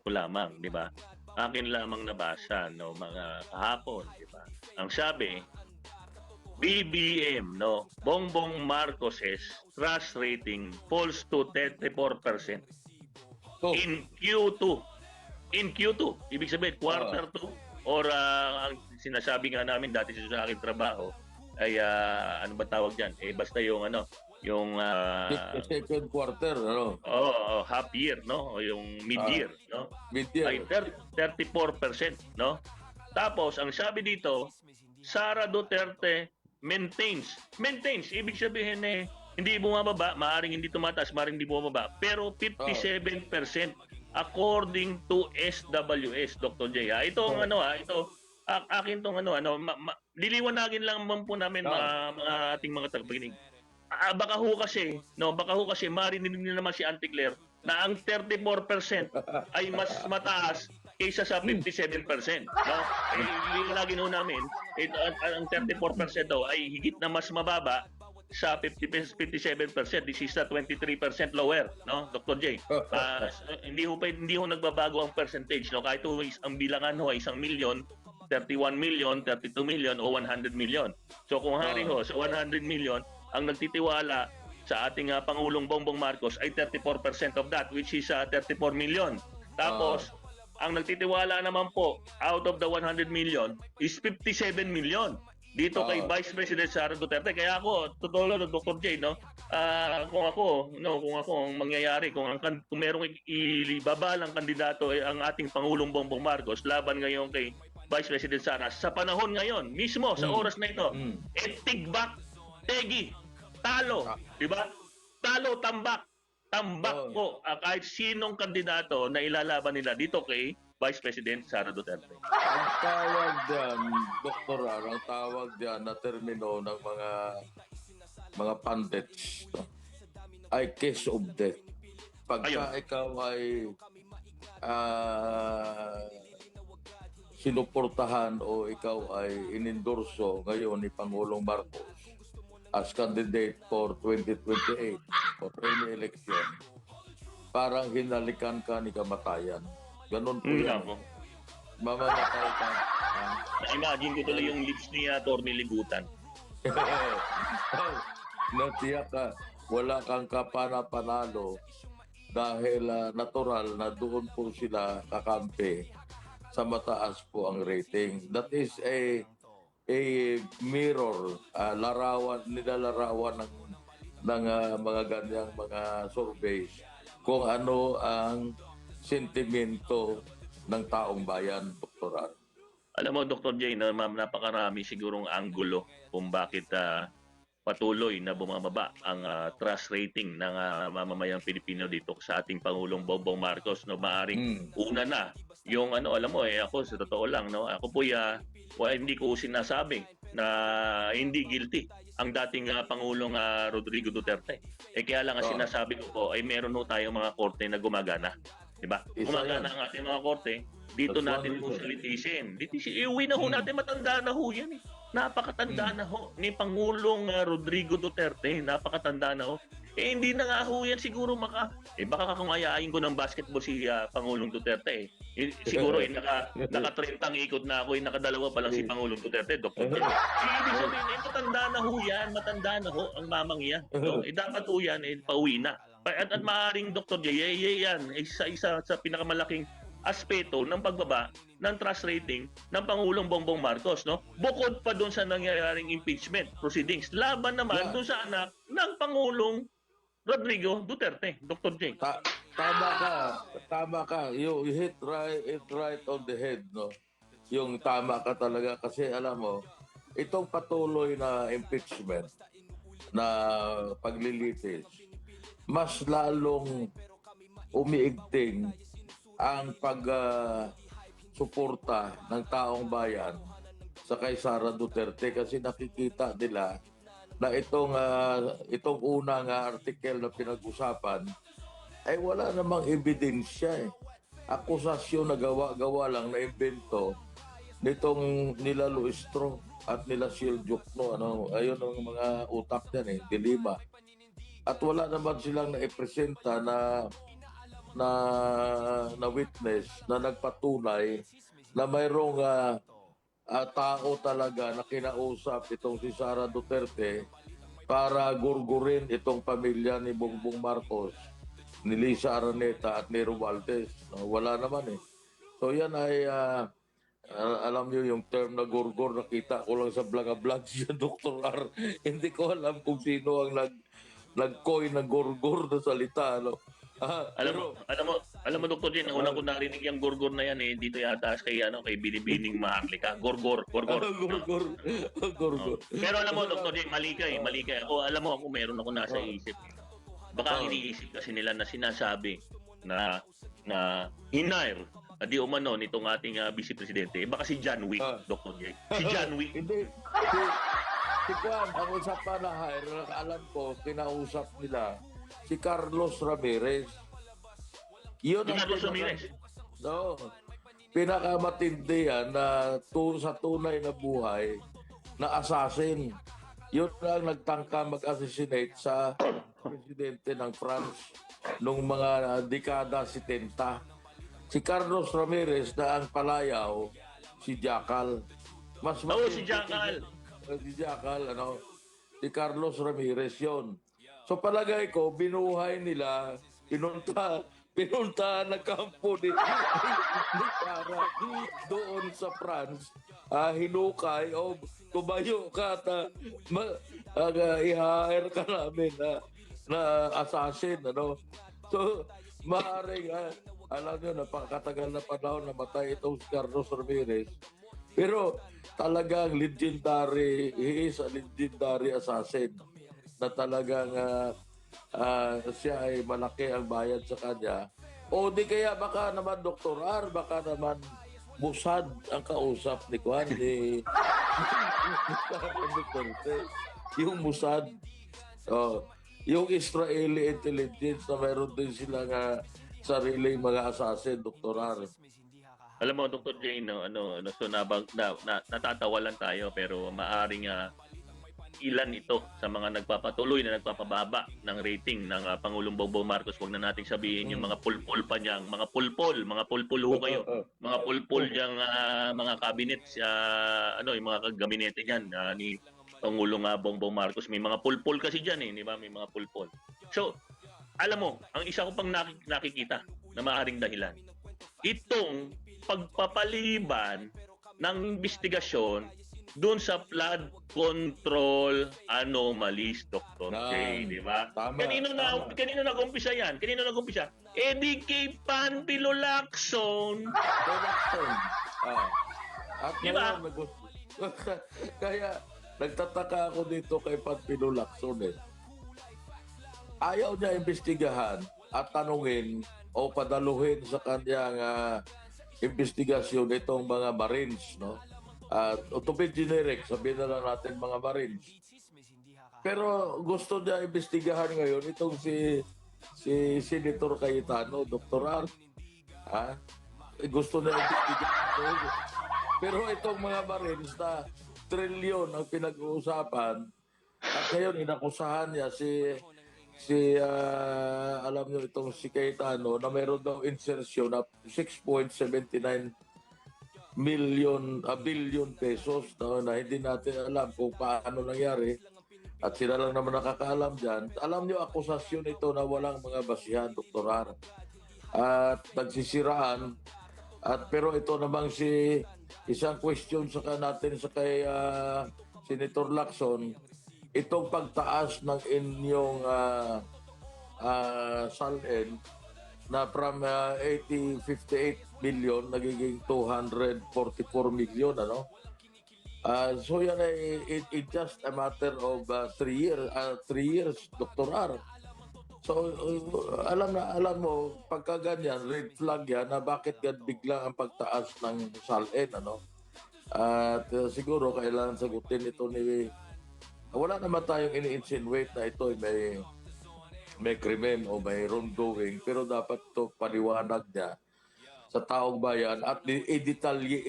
ko lamang, di ba? Akin lamang nabasa, mga kahapon, di ba? Ang sabi, BBM, Bongbong Marcos's trust rating falls to 34%. So, In Q2, ibig sabihin, quarter 2, or ang sinasabi nga namin dati sa aking trabaho ay ano ba tawag diyan? Basta yung second quarter, half year, o yung mid-year, mid-year. Ay 34%, Tapos ang sabi dito, Sara Duterte maintains, ibig sabihin hindi bumababa, maaring hindi tumataas, maaring hindi bumababa, pero 57% according to SWS, Dr. J. Ito ang akin tong liliwanagin lang po namin mga ating mga tagapakinig. baka ho kasi, no, baka ho kasi marinig niyo naman si Auntie Claire na ang 34% ay mas mataas kaysa sa 57%. No? Lagi ho namin, ang 34% daw ay higit na mas mababa sa 57%. This is 23% lower, no, Dr. J. Hindi ho nagbabago ang percentage, no, kahit ho ang bilangan ho ay 1 million, 31 million, 32 million o 100 million. So kung hari ho sa 100 million ang nagtitiwala sa ating Pangulong Bongbong Marcos ay 34% of that, which is 34 million. Tapos ang nagtitiwala naman po out of the 100 million is 57 million dito kay Vice President Sara Duterte. Kaya ako, totoo lang, Dr. J, no, kung ako ang mangyayari, kung merong ibabalang kandidato ay ang ating Pangulong Bongbong Marcos laban ngayon kay Vice President Sara, sa panahon ngayon, mismo, sa oras na ito, tigbak, tegi, talo, di ba? Talo, tambak po kahit sinong kandidato na ilalaban nila dito kay Vice President Sara Duterte. Ang tawag dyan, Dr. Rar, ang tawag dyan na termino ng mga pundits, no, ay case of death. Pagka ikaw ay sinuportahan o ikaw ay inendorso ngayon ni Pangulong Marcos as candidate for 2028 for any election, parang hinalikan ka ni kamatayan. Ganon po yan. Mamamatay ka. Na-imagine ko tuloy yung lips ni Atty. Libutan. Natiyak ka, wala kang kapana-panalo dahil natural na doon po sila kakampi sa mataas po ang rating. That is a mirror, nilalarawan ng mga ganyang mga surveys kung ano ang sentimento ng taong bayan, Dr. Rar. Alam mo, Dr. J, napakarami sigurong anggulo kung bakit patuloy na bumababa ang trust rating ng mamamayang Pilipino dito sa ating Pangulong Bongbong Marcos. No, maaring una na yung alam mo ako sa totoo lang, no, ako po hindi ko sinasabi na hindi guilty ang dating Pangulong Rodrigo Duterte. Kaya lang ang sinasabi ko po ay meron ho tayong mga korte na gumagana. Diba? Gumagana ang ating mga korte. Dito natin po silitisin. Iuwi na ho natin, matanda na ho yan eh. Napakatanda na ho ni Pangulong Rodrigo Duterte. Napakatanda na ho. Hindi na nga ho yan siguro baka kakungayain ko ng basketball si Pangulong Duterte eh. Siguro naka-30 ikot na ako, nakadalawa pa lang si Pangulong Duterte, Dr. Ibig sabihin, matanda na ho ang mamang yan. No? Dapat ho yan, pauwi na. At maaaring, Dr. J, yan, isa sa pinakamalaking aspeto ng pagbaba ng trust rating ng Pangulong Bongbong Marcos, no? Bukod pa doon sa nangyayaring impeachment proceedings, laban naman doon sa anak ng Pangulong Rodrigo Duterte, Dr. J. Tama ka. You hit right on the head, no? Yung tama ka talaga kasi alam mo, itong patuloy na impeachment na paglilitis, mas lalong umiigting ang pag-suporta ng taong bayan sa kay Sara Duterte kasi nakikita nila na itong unang article na pinag-usapan ay wala namang ebidensya eh. Akusasyon na gawa lang na imbento nitong nila Luistro at nila Siljukno. Ayun ang mga utak yan eh, dilima. At wala naman silang naipresenta na witness na nagpatunay na mayroong tao talaga na kinausap itong si Sara Duterte para gurgurin itong pamilya ni Bongbong Marcos, ni Lisa Araneta at ni Romualdez. Wala naman eh. So yan ay alam niyo yung term na gurgur, nakita ko lang sa vlog siya, Dr. R. Hindi ko alam kung sino ang nag-coin ng gurgur na salita, no? Alam mo Dr. Jen, ang unang ko narinig yung gurgur na yan eh, dito yata kay Binibining Maharlika. Gurgur. Gurgur. Pero alam mo Dr. Jen, mali ka. Ako, alam mo, ako meron ako nasa isip. Baka iniisip kasi nila na sinasabi na hinire di umano nitong ating Vice Presidente. Baka si John Wick, Dr. Jen. Si John Wick. Hindi. Si Juan, ang usap pa na hire, alam ko, kinausap nila si Carlos Ramirez. Yun ang Carlos Ramirez. No, pinakamatindi yan na sa tunay na buhay na assassin. Yun ang nagtangka mag-assassinate sa presidente ng France nung mga dekada 70. Si Carlos Ramirez na ang palayaw, si Jackal. Mas Si Jackal. Si Jackal, si Carlos Ramirez yon. So palagay ko, binuhay nila, pinunta na kampo ni Sara doon sa France, hinukay o tumayo ka at i-hire ka namin na assassin. So, maaaring, alam nyo, napakatagal na panahon namatay itong si Carlos Ramirez. Pero talagang legendary, he is a legendary assassin na talagang siya ay malaki ang bayad sa kanya. O di kaya baka naman Dr. R, baka naman Mossad ang kausap ni Juan, ni yung Mossad. Yung Israeli intelligence na meron din sila sariling mga assassin, Dr. R. Alam mo, Dr. Jane, so natatawa lang tayo pero maaring ilan ito sa mga nagpapatuloy na nagpapababa ng rating ng Pangulong Bongbong Marcos. Huwag na nating sabihin yung mga pulpul pa niyang, mga pulpul ho kayo. Mga pulpul niyang mga cabinets, yung mga gabinete niyan ni Pangulong Bongbong Marcos. May mga pulpul kasi diyan di ba? May mga pulpul. So, alam mo, ang isa ko pang nakikita na maaaring dahilan, itong pagpapaliban ng investigasyon doon sa flood control anomalies, Dr. J, di ba? Kanino nag-umpisa yan? Di kay Panfilo Lacson. At diba? Kaya nagtataka ako dito kay Panfilo Lacson Ayaw niya imbestigahan at tanungin o padaluhin sa kanyang investigasyon itong mga Marines, to be generic, sabihin na lang natin mga Marines. Pero gusto niya imbestigahan ngayon itong si Senator Cayetano, Dr. R. Gusto niya imbestigahan. Pero itong mga Marines na trilyon ang pinag-uusapan at ngayon inakusahan niya alam niyo itong si Cayetano na meron daw insertion na 6.79 billion pesos na hindi natin alam kung paano nangyari at sila lang naman nakakaalam dyan. Alam niyo, akusasyon ito na walang mga basihan, Dr. R. At nagsisiraan. Pero ito namang isang question natin sa kay Senator Lacson, itong pagtaas ng inyong SALN na from 58 million nagiging 244 million, so yan ay it just a matter of 3 years, Dr. R. So alam mo, pagka ganyan, red flag yan na bakit bigla ang pagtaas ng SALN, at siguro kailangan sagutin ito wala naman tayong ini-insinuate na ito may krimen o may wrongdoing, pero dapat ito paliwanag niya sa taong bayan at i-detalye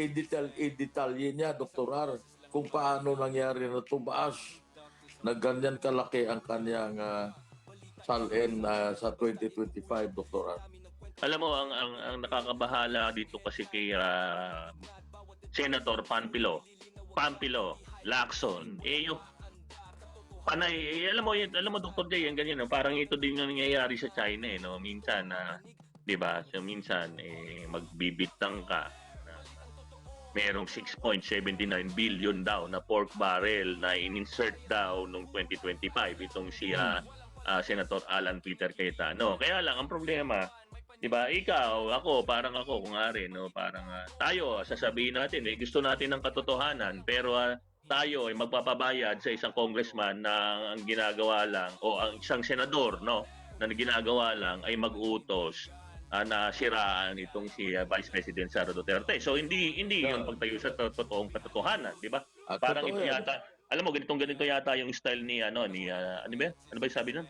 niya, Dr. R, kung paano nangyari na tumaas na ganyan kalaki ang kanyang SALN sa 2025, Dr. R. Alam mo, ang nakakabahala dito kasi kay Senator Panfilo Lacson, yung panay, alam mo Dr. J, yung ganyan, parang ito din yung nangyayari sa China, minsan, di ba? So, minsan, magbibitang ka na merong 6.79 billion daw na pork barrel na in-insert daw noong 2025 itong si Senator Alan Peter Cayetano. Kaya lang, ang problema, di ba, parang ako, parang tayo, sasabihin natin, gusto natin ng katotohanan, pero tayo ay magpapabayad sa isang congressman na ang ginagawa lang o ang isang senador na ginagawa lang ay mag-utos na siraan itong si Vice President Sara Duterte. So hindi yung pagtayo sa totoong katotohanan, di ba? Parang ito yata alam mo, ganito yata yung style ni, ano ba yan? Ano ba yung sabi nun?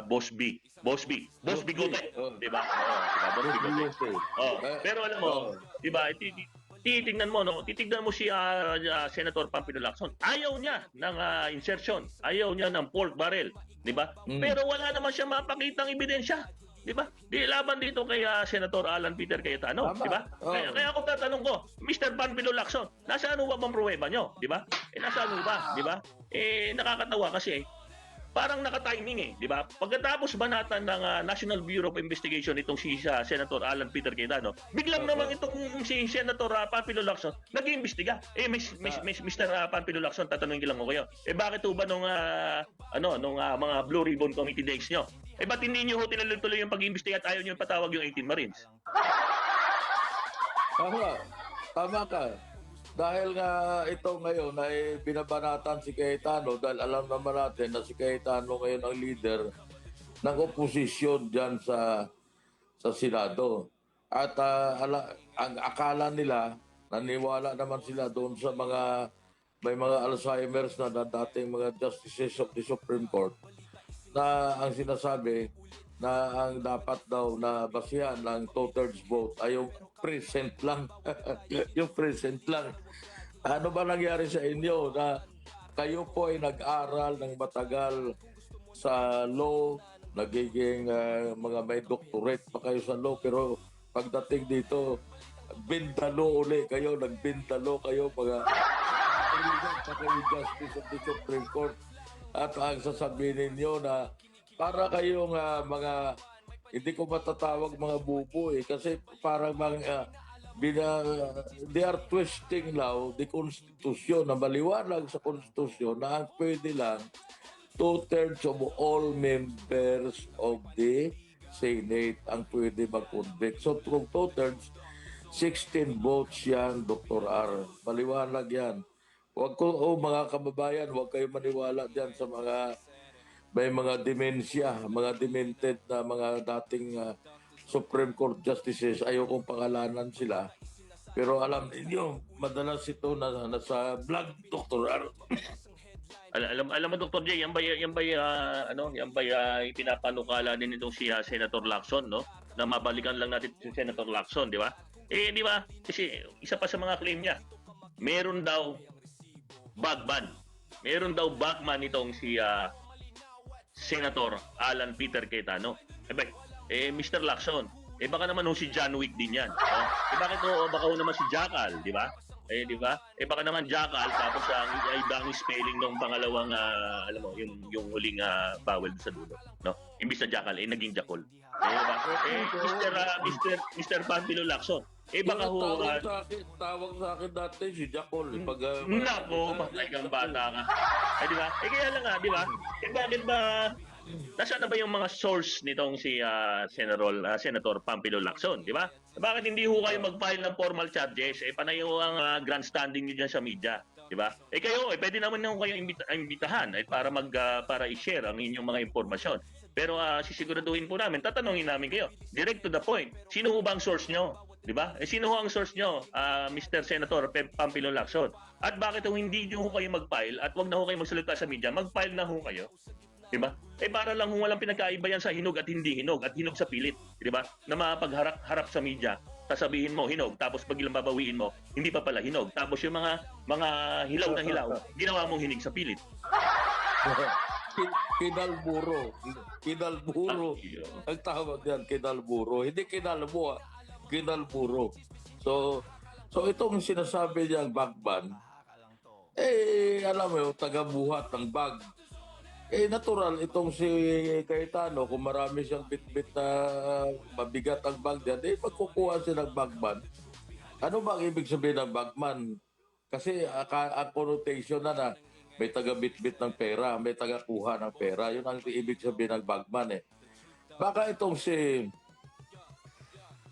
Boss B. Boss Bigote. Oh. Di ba? Oo, di ba? Boss Bigote. Oh. Pero alam mo, di ba, titignan mo si Senator Pampino Lacson. Ayaw niya ng insertion. Ayaw niya ng pork barrel. Di ba? Pero wala naman siya mapakitang ebidensya. Di ba? Di laban dito kay Senator Alan Peter Cayetano, di ba? Kaya ako tatanong ko, Mr. Pampino Lacson, nasaan ba bang pruweba nyo, di ba? Nasaan ba, di ba? Nakakatawa kasi parang naka-timing di ba? Pagkatapos banatan ng National Bureau of Investigation itong si Senator Alan Peter Cayetano, biglang naman itong si Senator Pampino Lacson nag-iimbestiga. Mr. Pampino Lacson, tatanungin ko lang kayo. Bakit ba nung mga Blue Ribbon Committee days nyo? Ba't hindi nyo tinuloy yung pag-iimbestiga at ayaw nyo patawag yung 18 Marines? Tama ka. Dahil nga ito ngayon ay binabanatan si Cayetano dahil alam naman natin na si Cayetano ngayon ang leader ng oposisyon dyan sa Senado. At ang akala nila, naniwala naman sila doon sa may mga Alzheimer's na dating mga justices of the Supreme Court na ang sinasabi na ang dapat daw na basihan ng two-thirds vote ay yung present lang. Yung present lang. Ano ba nangyari sa inyo na kayo po ay nag-aral ng matagal sa law, nagiging mga may doctorate pa kayo sa law, pero pagdating dito, bindalo uli kayo, nagbindalo kayo, mga justice of the Supreme Court. At ang sasabihin ninyo na para kayong mga, hindi ko matatawag mga bubo kasi parang they are twisting now the Constitution na maliwanag sa Constitution na ang pwede lang 2/3 of all members of the Senate ang pwede mag-convict. So kung 2/3, 16 votes yan, Dr. R. Maliwanag yan. Mga kababayan, huwag kayo maniwala diyan sa may mga demensya, mga demented na mga dating Supreme Court justices. Ayokong pangalanan sila. Pero alam niyo, madalas ito na nasa vlog, Dr. R. Alam mo, Dr. J, yan ba ipinapanukala din itong si Senator Lacson, no? Na mabalikan lang natin si Senator Lacson, di ba? Di ba? Kasi isa pa sa mga claim niya, meron daw bagman. Meron daw bagman itong si Senator Alan Peter Cayetano. Mr. Lacson, baka naman si John Wick din yan. Bakit baka naman si Jackal, di ba? Di ba? Baka naman Jackal, tapos ang ibang spelling ng pangalawang, alam mo, yung huling vowel sa dulo. No? Imbis na Jackal, naging Jackal. Diba? Mr. Pampino Lacson, baka tawag sa akin dati si Jackal. Nako, patay kang bata ka. Di ba? Kaya lang nga, di ba? Bakit ba, nasaan na ba yung mga source nitong si Senator Pampino Lacson, di ba? Bakit hindi ho kayo mag-file ng formal charges? Panay ho ang grandstanding niyo dyan sa media, di ba? Kayo, pwede naman na kayo imbitahan para i-share ang inyong mga impormasyon. Pero sisiguraduhin po namin, tatanungin namin kayo, direct to the point, sino ho ba ang source nyo? Di ba? Sino ho ang source nyo, Mr. Senator Pampino Lacson? At bakit hindi nyo ho kayo mag-file at wag na ho kayo magsalita sa media, mag-file na ho kayo? Diba? Para lang walang pinagkaiba yan sa hinog at hindi hinog at hinog sa pilit, diba? Na mapagharap sa media, sasabihin mo hinog, tapos pag ilang babawiin mo, hindi pa pala hinog. Tapos yung mga hilaw na hilaw, ginawa mong hinig sa pilit. Kinalburo. Ang tawag yan, kinalburo. Hindi kinalbo, kinalburo. So itong sinasabi niyang bagban, alam mo, taga-buhat ng bag. Natural, itong si Cayetano, kung marami siyang bit-bit na mabigat ang bag dyan, magkukuha siya ng bagman. Ano ba ang ibig sabihin ng bagman? Kasi ang connotation na may taga-bit-bit ng pera, may taga-kuha ng pera. Yun ang ibig sabihin ng bagman Baka itong si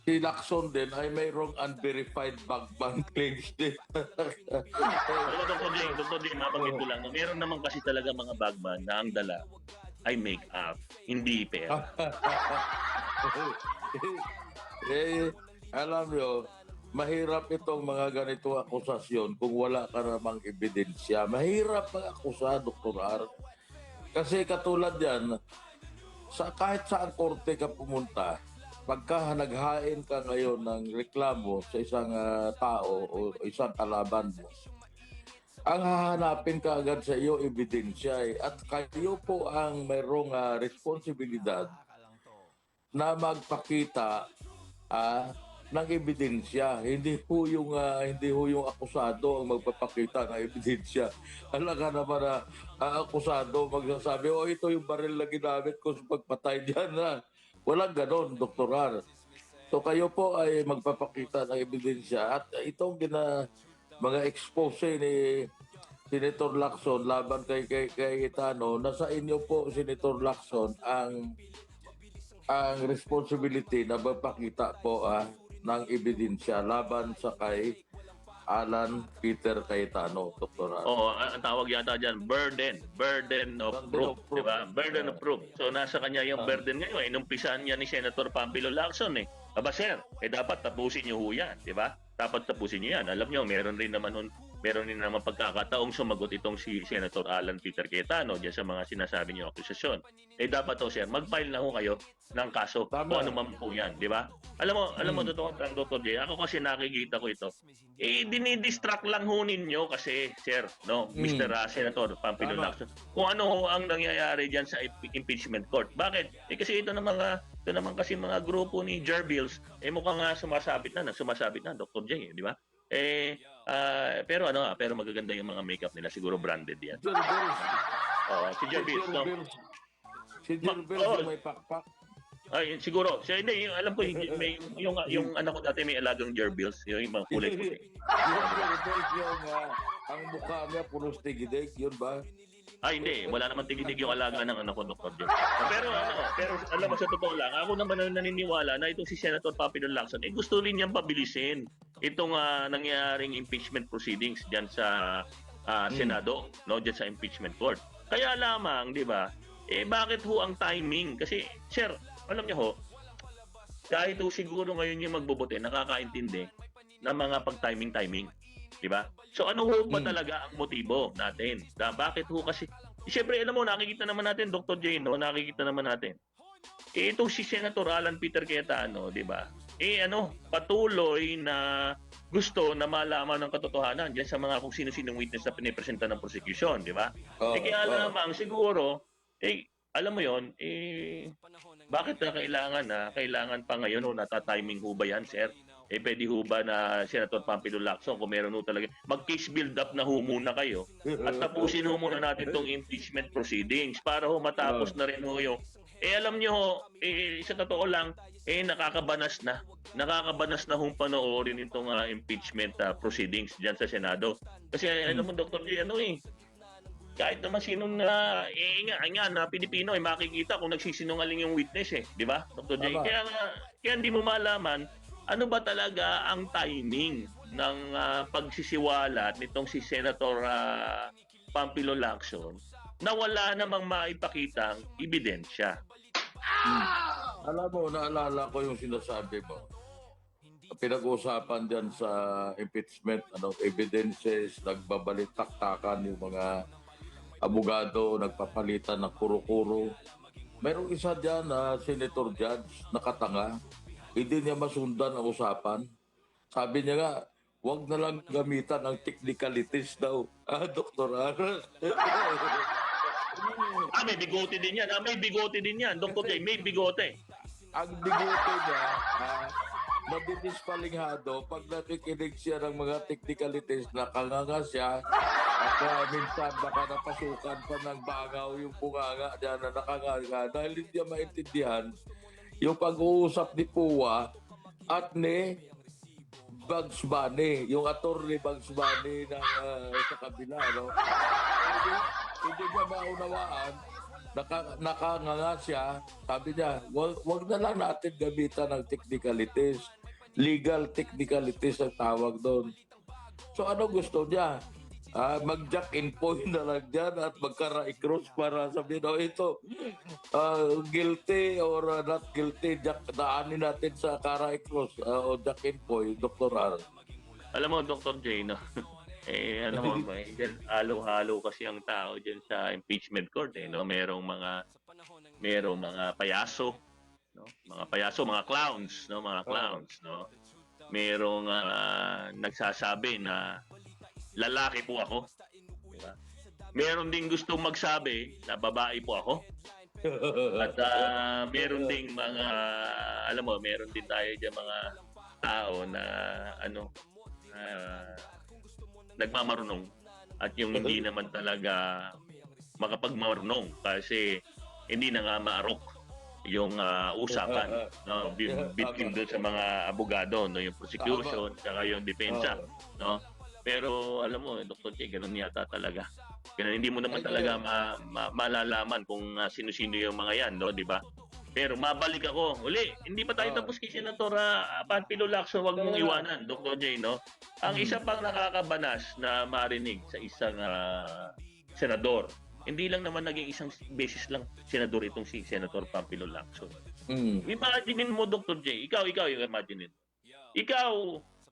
Lacson din ay mayroong unverified bagman claims din. Dr. J, mabanggit ko lang. Meron naman kasi talaga mga bagman na ang dala ay make-up, hindi pera. Alam nyo, mahirap itong mga ganito akusasyon kung wala ka namang ebidensya. Mahirap mag-akusa, Dr. R. Kasi katulad yan, kahit saan korte ka pumunta, pagka naghain ka ngayon ng reklamo sa isang tao o isang kalaban mo, ang hahanapin ka agad sa iyo ebidensya at kayo po ang mayroong responsibilidad na magpakita ng ebidensya. Hindi ho yung akusado ang magpapakita ng ebidensya. Alam ka naman na akusado magsasabi, ito yung baril na ginamit ko sa pagpatay diyan. Walang ganon, Dr. R. So kayo po ay magpapakita ng ebidensya at itong mga expose ni Senator Lacson laban kay Cayetano, nasa inyo po, Senator Lacson, ang responsibility na magpakita po ng ebidensya laban sa kay Alan Peter Cayetano, Dr. Oo, ang tawag yata dyan, burden of proof, di ba? Burden of proof. So nasa kanya yung burden ngayon, inumpisahan niya ni Senator Pambilo Lacson Aba sir, dapat tapusin niyo ho yan, di ba? Dapat tapusin niyo yan. Alam niyo, meron rin naman pagkakataong sumagot itong si Senator Alan Peter Cayetano diyan sa mga sinasabi niyo akusasyon. Dapat sir, mag-file na ho kayo ng kaso kung ano man po yan, di ba? Alam mo, totoo lang, Dr. J, ako kasi nakikita ko ito. Dinidistract lang ho ninyo kasi, sir, no, Mr. Senator Pambilo Lacson, kung ano ho ang nangyayari diyan sa impeachment court. Bakit? Kasi ito naman kasi mga grupo ni Jerbills, mukhang sumasabit na, Dr. J, di ba? Pero magaganda yung mga makeup nila, siguro branded yan. Si Jerbills, no? Si Jerbills may pakpak. Ay, siguro. Hindi, alam ko, yung anak ko dati may alagang Jerbills, yung mga kulay puti. Yung Jerbills, ang mukha niya puro stigidig, yun ba? Hindi. Wala naman tigidig yung alaga ng anak ko, Dr. Joe. Pero alam mo, sa totoo lang, ako naman naniniwala na itong si Senator Pambilo Lacson, gusto rin niyang pabilisin itong nangyaring impeachment proceedings diyan sa Senado, no, diyan sa impeachment court. Kaya lamang, di ba, bakit ho ang timing? Kasi, sir, alam niyo ho, kahit ho siguro ngayon yung magbobote, nakakaintindi ng mga pag-timing. Di ba? So ano ho ba talaga ang motibo natin? Bakit ho kasi? Siyempre, alam mo, nakikita naman natin, Dr. J, no? Nakikita naman natin. Itong si Senator Alan Peter Cayetano, di ba? Patuloy na gusto na malaman ng katotohanan diyan sa mga kung sino-sinong witness na pinipresenta ng prosecution, di ba? Kaya lamang siguro, alam mo yon, bakit kailangan pa ngayon o nata-timing ho ba yan, sir? Pwede ho ba na Senator Pambilo Lacson, kung meron ho talaga, mag-case build-up na ho muna kayo at tapusin ho muna natin itong impeachment proceedings para ho matapos na rin ho yung alam nyo ho, sa totoo lang, nakakabanas na hong panoorin itong impeachment proceedings dyan sa Senado. Kasi alam mo, Dr. J, kahit naman sinong na Pilipino makikita kung nagsisinungaling yung witness di ba, Dr. J? Kaya hindi mo malaman ano ba talaga ang timing ng pagsisiwalat nitong si Senator Pambilo Lacson na wala namang maipakitang ebidensya. Alam mo, naalala ko yung sinasabi mo. Pinag-uusapan dyan sa impeachment, evidences, nagbabalik-taktakan yung mga abogado, nagpapalitan ng kuro-kuro. Mayroong isa dyan na senator judge, nakatanga. Hindi niya masundan ang usapan. Sabi niya nga, huwag na lang gamitan ng technicalities daw. Doktor May bigote din yan. May bigote din yan. Dr. J, may bigote. Ang bigote niya, nadidispalingado pag nakikinig siya ng mga technicalities, nakanganga siya at minsan baka napasukan pa ng bangaw yung bunganga niya na nakanganga dahil hindi niya maintindihan yung pag-uusap ni Puwa at ni Bugs Bunny, yung attorney Bugs Bunny sa kabila, Hindi niya maunawaan, nakanganga siya, sabi niya, wag na lang natin gamitan ng technicalities, legal technicalities ang tawag doon. So ano gusto niya? mag-jack in point na lang dyan at magkara-cross para sabihin, ito, guilty or not guilty, jack, daanin natin sa kara-cross o jack in point, Dr. R. Alam mo, Dr. J, no? Ano mo ba, halo-halo kasi ang tao dyan sa impeachment court, no? Merong mga payaso, no? Mga payaso, mga clowns, no? Mga clowns, no? Merong nagsasabi na lalaki po ako. Diba? Meron ding gustong magsabi na babae po ako. At meron ding mga, alam mo, meron din tayo dyan mga tao na nagmamarunong at yung hindi naman talaga makapagmarunong kasi hindi na nga maarok yung usapan, no, between doon sa mga abogado, no, yung prosecution saka yung depensa, no. Pero alam mo, Dr. J, ganun yata talaga. Ganun, hindi mo naman talaga malalaman kung sino-sino yung mga yan, no, di ba? Pero mabalik ako. Uli, hindi pa tayo tapos kay Senator Panfilo Lacson, wag mong iwanan, Dr. J, no? Ang isa pang nakakabanas na marinig sa isang senador, hindi lang naman naging isang beses lang senador itong si Senator Panfilo Lacson. Imagine mo, Dr. J, ikaw yung imagine mo. Ikaw,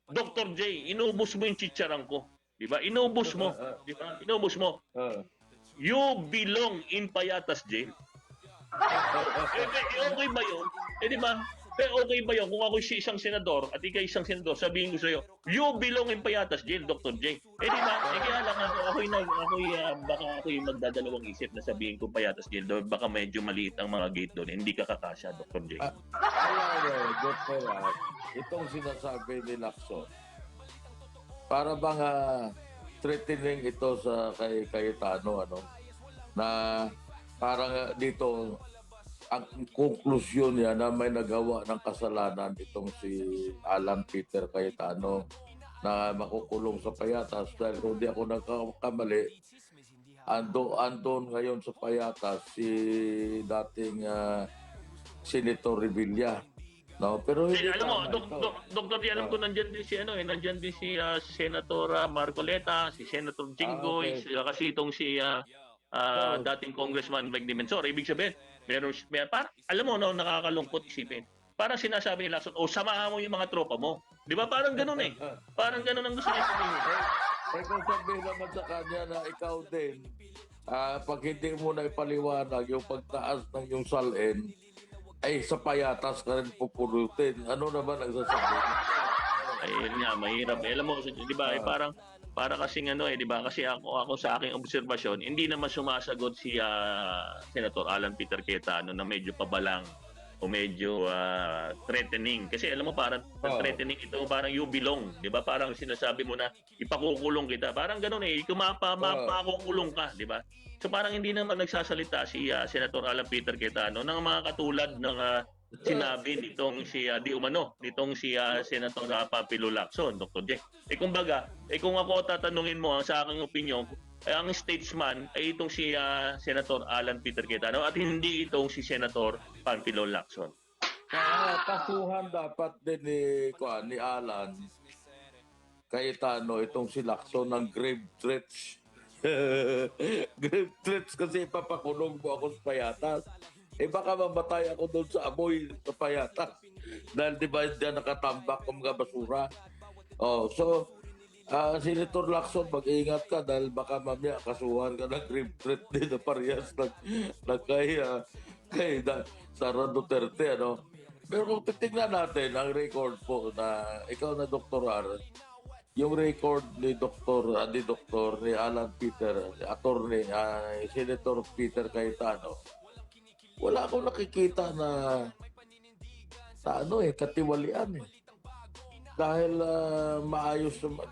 Dr. J, inubos mo yung chicharan ko. Di ba? Inubos mo. Di ba? Inubos mo. You belong in Payatas Jail. Okay ba yun? Di ba? Okay ba yun kung ako isang senador at ikaw isang senador, sabihin ko sa'yo, you belong in Payatas Jail, Dr. J. Di ba? Kaya lang baka ako'y magdadalawang isip na sabihin ko Payatas Jail, baka medyo maliit ang mga gate doon. Hindi ka kakasya, Dr. J. Dr. R, itong sinasabi ni Lacson, para bang threatening ito sa kay Cayetano, na parang dito ang konklusyon niya na may nagawa ng kasalanan itong si Alan Peter Cayetano na makukulong sa Payatas dahil kung di ako nagkakamali, andon ngayon sa Payatas si dating Senator Revilla. No, pero alam mo, Dr. J, alam ko nandiyan din si nandiyan din si Senator Marcoleta, si Senator Jinggoy, kasi itong si dating Congressman Mike Dimensor. Ibig sabihin, para, alam mo, no, nakakalungkot isipin. Parang sinasabi nila, samahan mo yung mga tropa mo. Di ba? Parang ganun eh. Parang ganun ang gusto niya sabihin. Kung sabihin naman sa kanya na ikaw din, pag hindi mo na ipaliwanag yung pagtaas ng yung salin, ay sa Payatas ka rin pupulutin. Ano naman ang sasabihin? Ayun nga, mahirap. Alam mo, di ba, para kasing di ba? Kasi ako sa aking obserbasyon, hindi naman sumasagot si Senator Alan Peter Cayetano na medyo pabalang o medyo threatening. Kasi alam mo, parang threatening ito, parang you belong. Di ba? Parang sinasabi mo na ipakukulong kita. Parang ganun kung mapakulong ka. Di ba? So parang hindi naman nagsasalita si Senator Alan Peter Cayetano ng mga katulad ng sinabi nitong si nitong si Senator Panfilo Lacson, Dr. J. Kumbaga, kung ako tatanungin mo sa aking opinion, ang statesman ay itong si Senator Alan Peter Cayetano at hindi itong si Senator Panfilo Lacson. Kasuhan dapat din ni Alan Cayetano itong si Lacson ng grave threats. Grave threats kasi ipapakulong mo ako sa Payatas. Baka mamatay ako doon sa amoy sa Payatas. Dahil di ba diyan nakatambak ng mga basura. Senator Lacson, mag-iingat ka dahil baka mamaya kasuhan ka ng grave threat din na parehas kay Sara Duterte. Pero kung titignan natin ang record po na ikaw na Dr. R, yung record ni ni Alan Peter, attorney, Senator Peter Cayetano, wala akong nakikita na katiwalian Dahil maayos naman.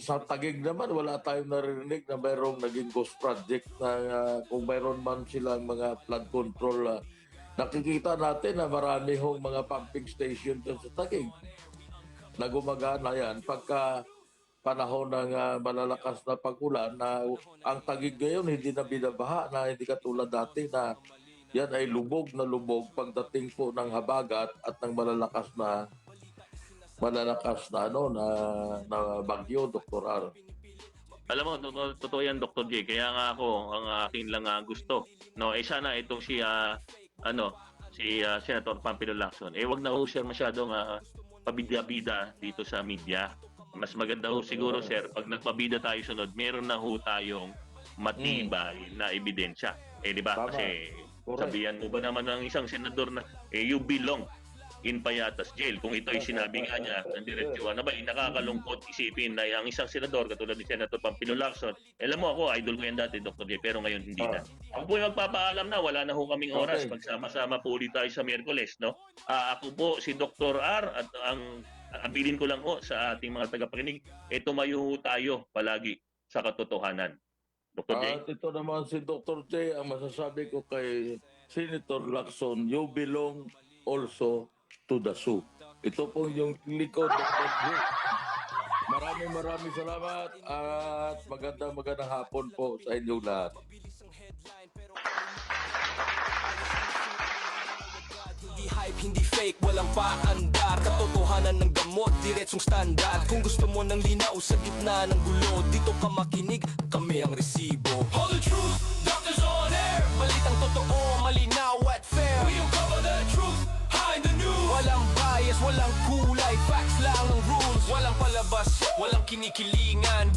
Sa Taguig naman, wala tayong narinig na mayroong naging ghost project na kung mayroon man silang mga flood control. Nakikita natin na marami hong mga pumping station dyan sa Taguig na gumagana yan pagka panahon ng malalakas na pag-ulan na ang Taguig ngayon hindi na binabaha na hindi katulad dati na yan ay lubog na lubog pagdating po ng habagat at ng malalakas na malalakas na na bagyo, Dr. R. Alam mo, totoo yan, Dr. J. Kaya nga ako, ang akin lang gusto. No, sana itong si Senator Pampilo Lacson. Wag na ho siya masyadong pabida-bida dito sa media. Mas maganda ho siguro, sir, pag nagpabida tayo sunod, meron na ho tayong matibay na ebidensya. Di ba? Tama. Kasi Correct. sabihan mo ba naman ng isang senador na you belong in Payatas Jail. Kung ito ay sinabi nga niya ng diretsuhan na ba, nakakalungkot isipin na ang isang senador katulad ni Senator Pampilo Lacson, alam mo ako, idol ko yan dati, Dr. J, pero ngayon hindi na. Ako po yung magpapaalam na, wala na ho kaming oras. Okay. Pagsama-sama po ulit tayo sa Miyerkules, no? Ako po si Dr. R at ang abilin ko lang ho sa ating mga tagapakinig, tumayo ho tayo palagi sa katotohanan. Dr. J? At ito naman si Dr. J, ang masasabi ko kay Senator Lacson, you belong also to the zoo. Ito po yung likod, Dr. J. Maraming salamat at magandang hapon po sa inyong lahat. Hindi hype, hindi fake, walang paandar. Katotohanan ng gamot, diretsong standard. Kung gusto mo ng linaw sa gitna ng gulo, dito ka makinig, kami ang resibo. All the truth, doctors on air. Balitang totoo, malinaw at fair. We uncover the truth, hide the news. Walang bias, walang kulay, facts lang ang rules. Walang palabas, walang kinikilingan.